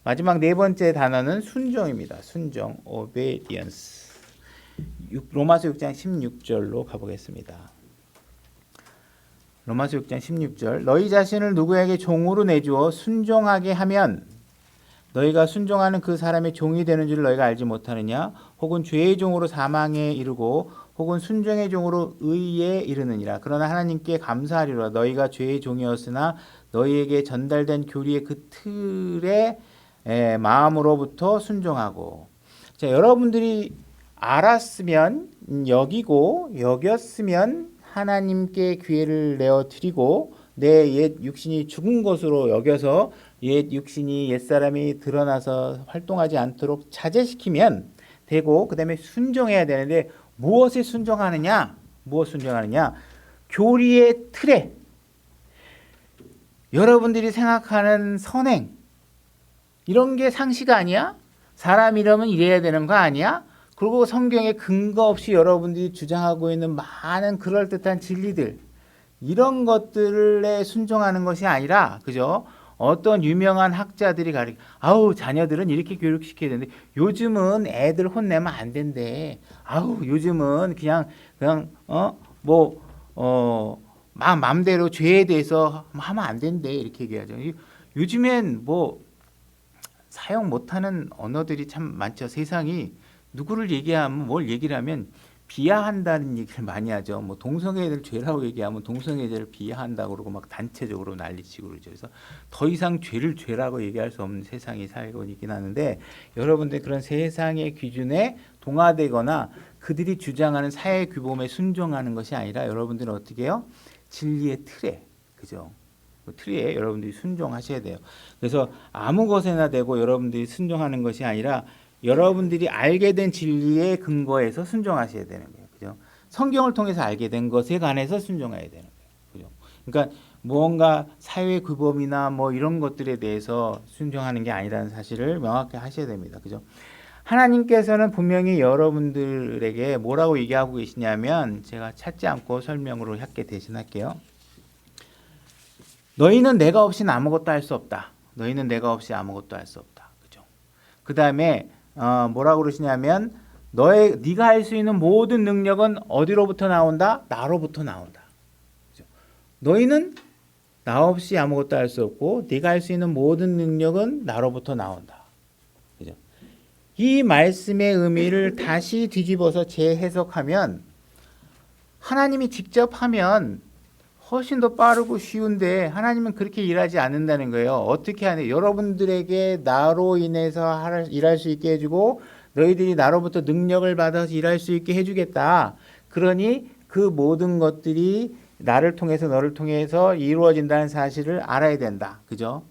마지막 네 번째 단어는 순종입니다. 순종, obedience. 로마서 6장 16절로 가보겠습니다. 로마서 6장 16절 너희 자신을 누구에게 종으로 내주어 순종하게 하면 너희가 순종하는 그 사람의 종이 되는 줄 너희가 알지 못하느냐 혹은 죄의 종으로 사망에 이르고 혹은 순종의 종으로 의에 이르느니라. 그러나 하나님께 감사하리로다. 너희가 죄의 종이었으나 너희에게 전달된 교리의 그 틀에 마음으로부터 순종하고. 자, 여러분들이 알았으면 여겼으면 하나님께 기회를 내어 드리고 내 옛 육신이 죽은 것으로 여겨서 옛 육신이 옛사람이 드러나서 활동하지 않도록 자제시키면 되고 그다음에 순종해야 되는데 무엇에 순종하느냐? 교리의 틀에 여러분들이 생각하는 선행 이런 게 상식 아니야? 사람 이러면 이래야 되는 거 아니야? 그리고 성경에 근거 없이 여러분들이 주장하고 있는 많은 그럴듯한 진리들 이런 것들에 순종하는 것이 아니라 그죠? 어떤 유명한 학자들이 아우 자녀들은 이렇게 교육시켜야 되는데 요즘은 애들 혼내면 안 된대. 아우 요즘은 그냥 맘대로 죄에 대해서 하면 안 된대 이렇게 얘기하죠. 요즘엔 뭐 사용 못하는 언어들이 참 많죠. 세상이 누구를 얘기하면 뭘 얘기를 하면 비하한다는 얘기를 많이 하죠. 뭐 동성애를 죄라고 얘기하면 동성애자를 비하한다고 그러고 막 단체적으로 난리치고 그러죠. 그래서 더 이상 죄를 죄라고 얘기할 수 없는 세상이 살고 있긴 하는데 여러분들 그런 세상의 기준에 동화되거나 그들이 주장하는 사회 규범에 순종하는 것이 아니라 여러분들은 어떻게 해요? 진리의 틀에, 그죠? 그 틀에 여러분들이 순종하셔야 돼요. 그래서 아무 것에나 대고 여러분들이 순종하는 것이 아니라 여러분들이 알게 된 진리의 근거에서 순종하셔야 되는 거예요. 그죠? 성경을 통해서 알게 된 것에 관해서 순종해야 되는 거예요. 그죠? 그러니까 무언가 사회 규범이나 뭐 이런 것들에 대해서 순종하는 게 아니라는 사실을 명확히 하셔야 됩니다. 그죠? 하나님께서는 분명히 여러분들에게 뭐라고 얘기하고 계시냐면 제가 찾지 않고 설명으로 할게 대신할게요. 너희는 내가 없이는 아무것도 할 수 없다. 너희는 내가 없이 아무것도 할 수 없다. 그죠? 그 다음에 뭐라고 그러시냐면 네가 할 수 있는 모든 능력은 어디로부터 나온다? 나로부터 나온다. 그죠? 너희는 나 없이 아무것도 할 수 없고 네가 할 수 있는 모든 능력은 나로부터 나온다. 그죠? 이 말씀의 의미를 다시 뒤집어서 재해석하면 하나님이 직접 하면 훨씬 더 빠르고 쉬운데 하나님은 그렇게 일하지 않는다는 거예요. 어떻게 하냐? 여러분들에게 나로 인해서 일할 수 있게 해주고 너희들이 나로부터 능력을 받아서 일할 수 있게 해주겠다. 그러니 그 모든 것들이 나를 통해서 너를 통해서 이루어진다는 사실을 알아야 된다. 그죠?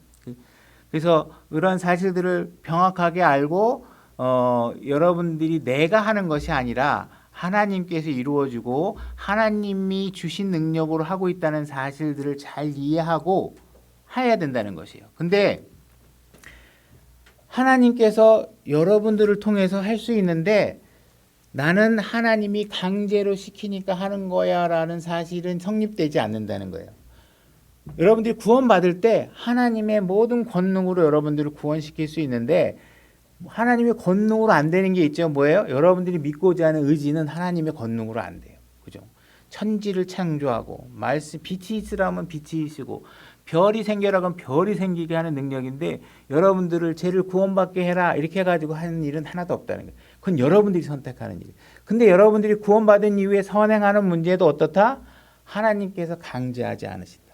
그래서 그런 사실들을 명확하게 알고 여러분들이 내가 하는 것이 아니라 하나님께서 이루어주고 하나님이 주신 능력으로 하고 있다는 사실들을 잘 이해하고 해야 된다는 것이에요. 근데 하나님께서 여러분들을 통해서 할 수 있는데 나는 하나님이 강제로 시키니까 하는 거야 라는 사실은 성립되지 않는다는 거예요. 여러분들이 구원받을 때 하나님의 모든 권능으로 여러분들을 구원시킬 수 있는데 하나님의 권능으로 안 되는 게 있죠. 뭐예요? 여러분들이 믿고자 하는 의지는 하나님의 권능으로 안 돼요. 그죠? 천지를 창조하고 말씀 빛이 있으라면 빛이 있으고 별이 생겨라 그러면 별이 생기게 하는 능력인데 여러분들을 죄를 구원받게 해라 이렇게 해가지고 하는 일은 하나도 없다는 거예요. 그건 여러분들이 선택하는 일이에요. 근데 여러분들이 구원받은 이후에 선행하는 문제도 어떻다? 하나님께서 강제하지 않으신다.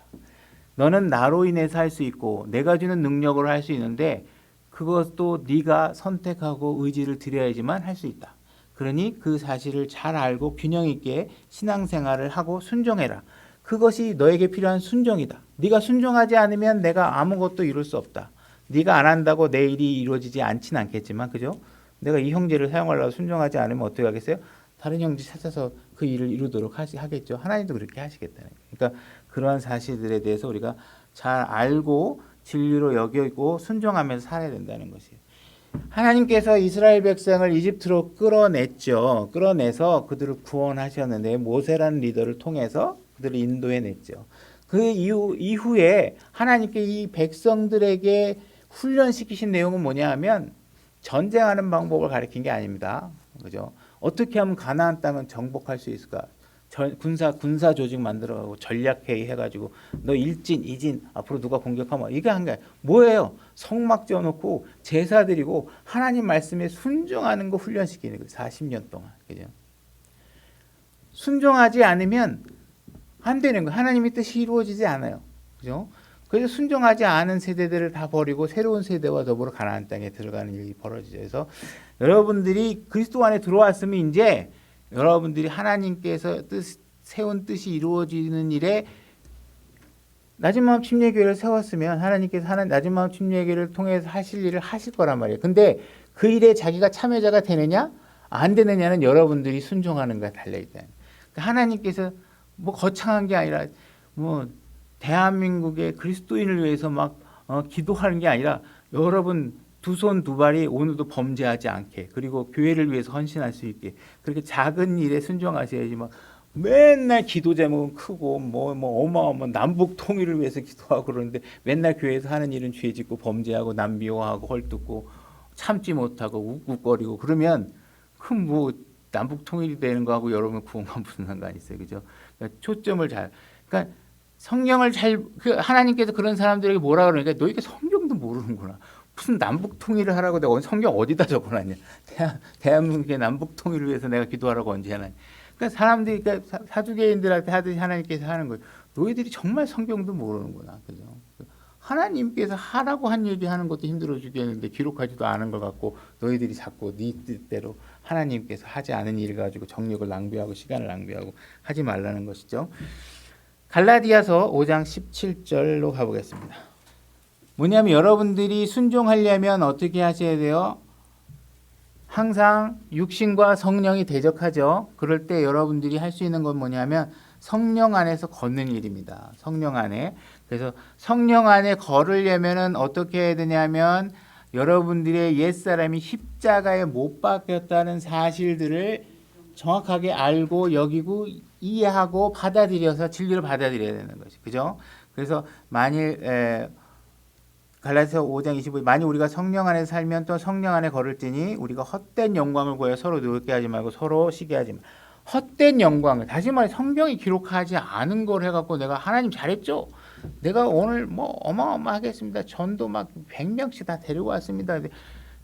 너는 나로 인해서 할 수 있고 내가 주는 능력으로 할 수 있는데 그것도 네가 선택하고 의지를 들여야지만 할 수 있다. 그러니 그 사실을 잘 알고 균형 있게 신앙생활을 하고 순종해라. 그것이 너에게 필요한 순종이다. 네가 순종하지 않으면 내가 아무것도 이룰 수 없다. 네가 안 한다고 내 일이 이루어지지 않지는 않겠지만 그죠? 내가 이 형제를 사용하려고 순종하지 않으면 어떻게 하겠어요? 다른 형제 찾아서 그 일을 이루도록 하겠죠. 하나님도 그렇게 하시겠다는 거예요. 그러니까 그러한 사실들에 대해서 우리가 잘 알고 진리로 여기고 순종하면서 살아야 된다는 것이에요. 하나님께서 이스라엘 백성을 이집트로 끌어냈죠. 끌어내서 그들을 구원하셨는데 모세라는 리더를 통해서 그들을 인도해냈죠. 그 이후에 하나님께 이 백성들에게 훈련시키신 내용은 뭐냐 하면 전쟁하는 방법을 가르친 게 아닙니다. 그죠? 어떻게 하면 가나안 땅은 정복할 수 있을까? 군사 조직 만들어가고 전략회의 해가지고 너 일진 이진 앞으로 누가 공격하면 이게 한 게 뭐예요? 성막 지어놓고 제사 드리고 하나님 말씀에 순종하는 거 훈련시키는 거예요. 40년 동안. 그죠? 순종하지 않으면 안 되는 거예요. 하나님의 뜻이 이루어지지 않아요. 그죠? 그래서 순종하지 않은 세대들을 다 버리고 새로운 세대와 더불어 가나안 땅에 들어가는 일이 벌어지죠. 그래서 여러분들이 그리스도 안에 들어왔으면 이제 여러분들이 하나님께서 세운 뜻이 이루어지는 일에 낮은 마음 침례교회를 세웠으면 하나님께서 낮은 마음 침례교회를 통해서 하실 일을 하실 거란 말이에요. 근데 그 일에 자기가 참여자가 되느냐 안 되느냐는 여러분들이 순종하는 거에 달려있다. 그러니까 하나님께서 뭐 거창한 게 아니라 뭐 대한민국의 그리스도인을 위해서 막 기도하는 게 아니라 여러분 두 손 두 발이 오늘도 범죄하지 않게 그리고 교회를 위해서 헌신할 수 있게 그렇게 작은 일에 순종하셔야지 막 맨날 기도 제목은 크고 뭐 어마어마 남북 통일을 위해서 기도하고 그러는데 맨날 교회에서 하는 일은 죄 짓고 범죄하고 남비호하고 헐뜯고 참지 못하고 욱욱거리고 그러면 큰 뭐 남북 통일이 되는 거하고 여러분 구원과 무슨 상관이 있어요, 그죠? 그러니까 초점을 잘, 그러니까 성경을 잘, 그 하나님께서 그런 사람들에게 뭐라 그러니까 너희가 성경도 모르는구나. 무슨 남북 통일을 하라고 내가 성경 어디다 적어놨냐? 대한민국의 남북 통일을 위해서 내가 기도하라고 언제 해놨냐? 그러니까 사람들이, 그러니까 사두개인들한테 하듯이 하나님께서 하는 거예요. 너희들이 정말 성경도 모르는구나, 그죠? 하나님께서 하라고 한 얘기 하는 것도 힘들어 죽겠는데 기록하지도 않은 것 같고 너희들이 자꾸 네 뜻대로 하나님께서 하지 않은 일 가지고 정력을 낭비하고 시간을 낭비하고 하지 말라는 것이죠. 갈라디아서 5장 17절로 가보겠습니다. 뭐냐면 여러분들이 순종하려면 어떻게 하셔야 돼요? 항상 육신과 성령이 대적하죠. 그럴 때 여러분들이 할 수 있는 건 뭐냐면 성령 안에서 걷는 일입니다. 성령 안에. 그래서 성령 안에 걸으려면은 어떻게 해야 되냐면 여러분들의 옛사람이 십자가에 못 박혔다는 사실들을 정확하게 알고 여기고 이해하고 받아들여서 진리를 받아들여야 되는 것이. 그죠? 그래서 만일 갈라디아서 5장 25절 만일 우리가 성령 안에 살면 또 성령 안에 걸을지니 우리가 헛된 영광을 구하여 서로 노엽게 하지 말고 서로 시기하지 마. 헛된 영광을 다시 말해 성경이 기록하지 않은 걸 해갖고 내가 하나님 잘했죠. 내가 오늘 뭐 어마어마하겠습니다. 전도 막 100명씩 다 데리고 왔습니다.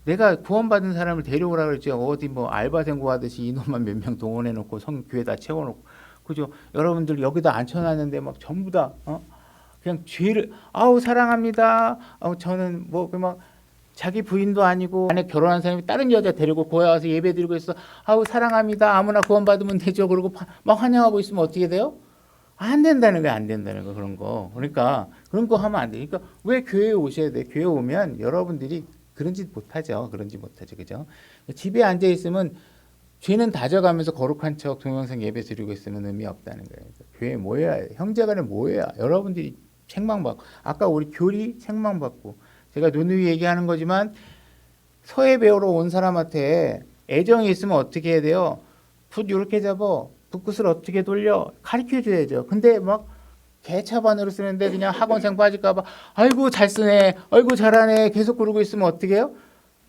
내가 구원받은 사람을 데려오라 그랬죠. 어디 뭐 알바생 구하듯이 인원만 몇 명 동원해놓고 교회다 채워놓고 그죠? 여러분들 여기다 앉혀놨는데 막 전부 다 그냥 죄를 아우 사랑합니다. 저는 뭐 막 자기 부인도 아니고 안에 결혼한 사람이 다른 여자 데리고 교회 와서 예배드리고 있어. 아우 사랑합니다. 아무나 구원받으면 되죠. 그러고 막 환영하고 있으면 어떻게 돼요? 안 된다는 거야. 안 된다는 거 그런 거. 그러니까 그런 거 하면 안 돼. 그러니까 왜 교회에 오셔야 돼? 교회 오면 여러분들이 그런 짓 못하죠. 그런 짓 못하죠. 그죠? 집에 앉아 있으면 죄는 다져가면서 거룩한 척 동영상 예배 드리고 있으면 의미 없다는 거예요. 교회 모여야 해. 형제간에 모여야 여러분들이 책망받고 아까 우리 교리 책망받고 제가 누누이 얘기하는 거지만 서예 배우러 온 사람한테 애정이 있으면 어떻게 해야 돼요? 붓 이렇게 잡아 붓끝을 어떻게 돌려 가르쳐 줘야죠. 근데 막 개차반으로 쓰는데 그냥 학원생 빠질까 봐 아이고 잘 쓰네 아이고 잘하네 계속 그러고 있으면 어떻게 해요?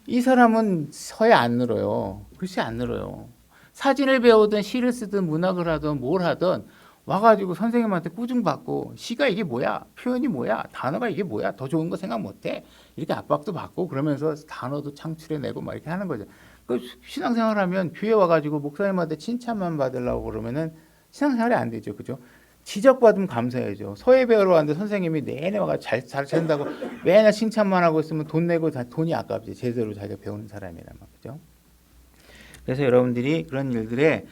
이 사람은 서예 안 늘어요. 글씨 안 늘어요. 사진을 배우든 시를 쓰든 문학을 하든 뭘 하든 와가지고 선생님한테 꾸중받고 시가 이게 뭐야 표현이 뭐야 단어가 이게 뭐야 더 좋은 거 생각 못해 이렇게 압박도 받고 그러면서 단어도 창출해내고 막 이렇게 하는 거죠. 그 신앙생활하면 교회 와가지고 목사님한테 칭찬만 받으려고 그러면은 신앙생활이 안 되죠, 그죠? 지적받으면 감사해야죠. 서예 배우러 왔는데 선생님이 내내 와가 잘 된다고 맨날 칭찬만 하고 있으면 돈 내고 돈이 아깝지 제대로 자기가 배우는 사람이란 말이죠. 그래서 여러분들이 그런 일들에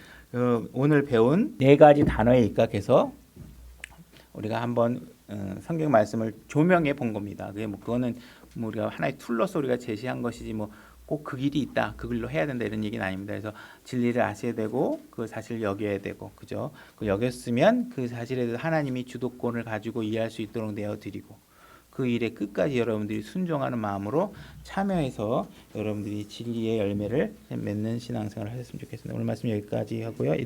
오늘 배운 네 가지 단어에 입각해서 우리가 한번 성경 말씀을 조명해 본 겁니다. 그게 뭐 그거는 뭐 우리가 하나의 툴로서 우리가 제시한 것이지 뭐 꼭 그 길이 있다, 그 길로 해야 된다 이런 얘기는 아닙니다. 그래서 진리를 아셔야 되고 그 사실을 여겨야 되고, 그죠? 그 여겼으면 그 사실에 대해서 하나님이 주도권을 가지고 이해할 수 있도록 내어드리고 그 일에 끝까지 여러분들이 순종하는 마음으로 참여해서 여러분들이 진리의 열매를 맺는 신앙생활을 하셨으면 좋겠습니다. 오늘 말씀 여기까지 하고요.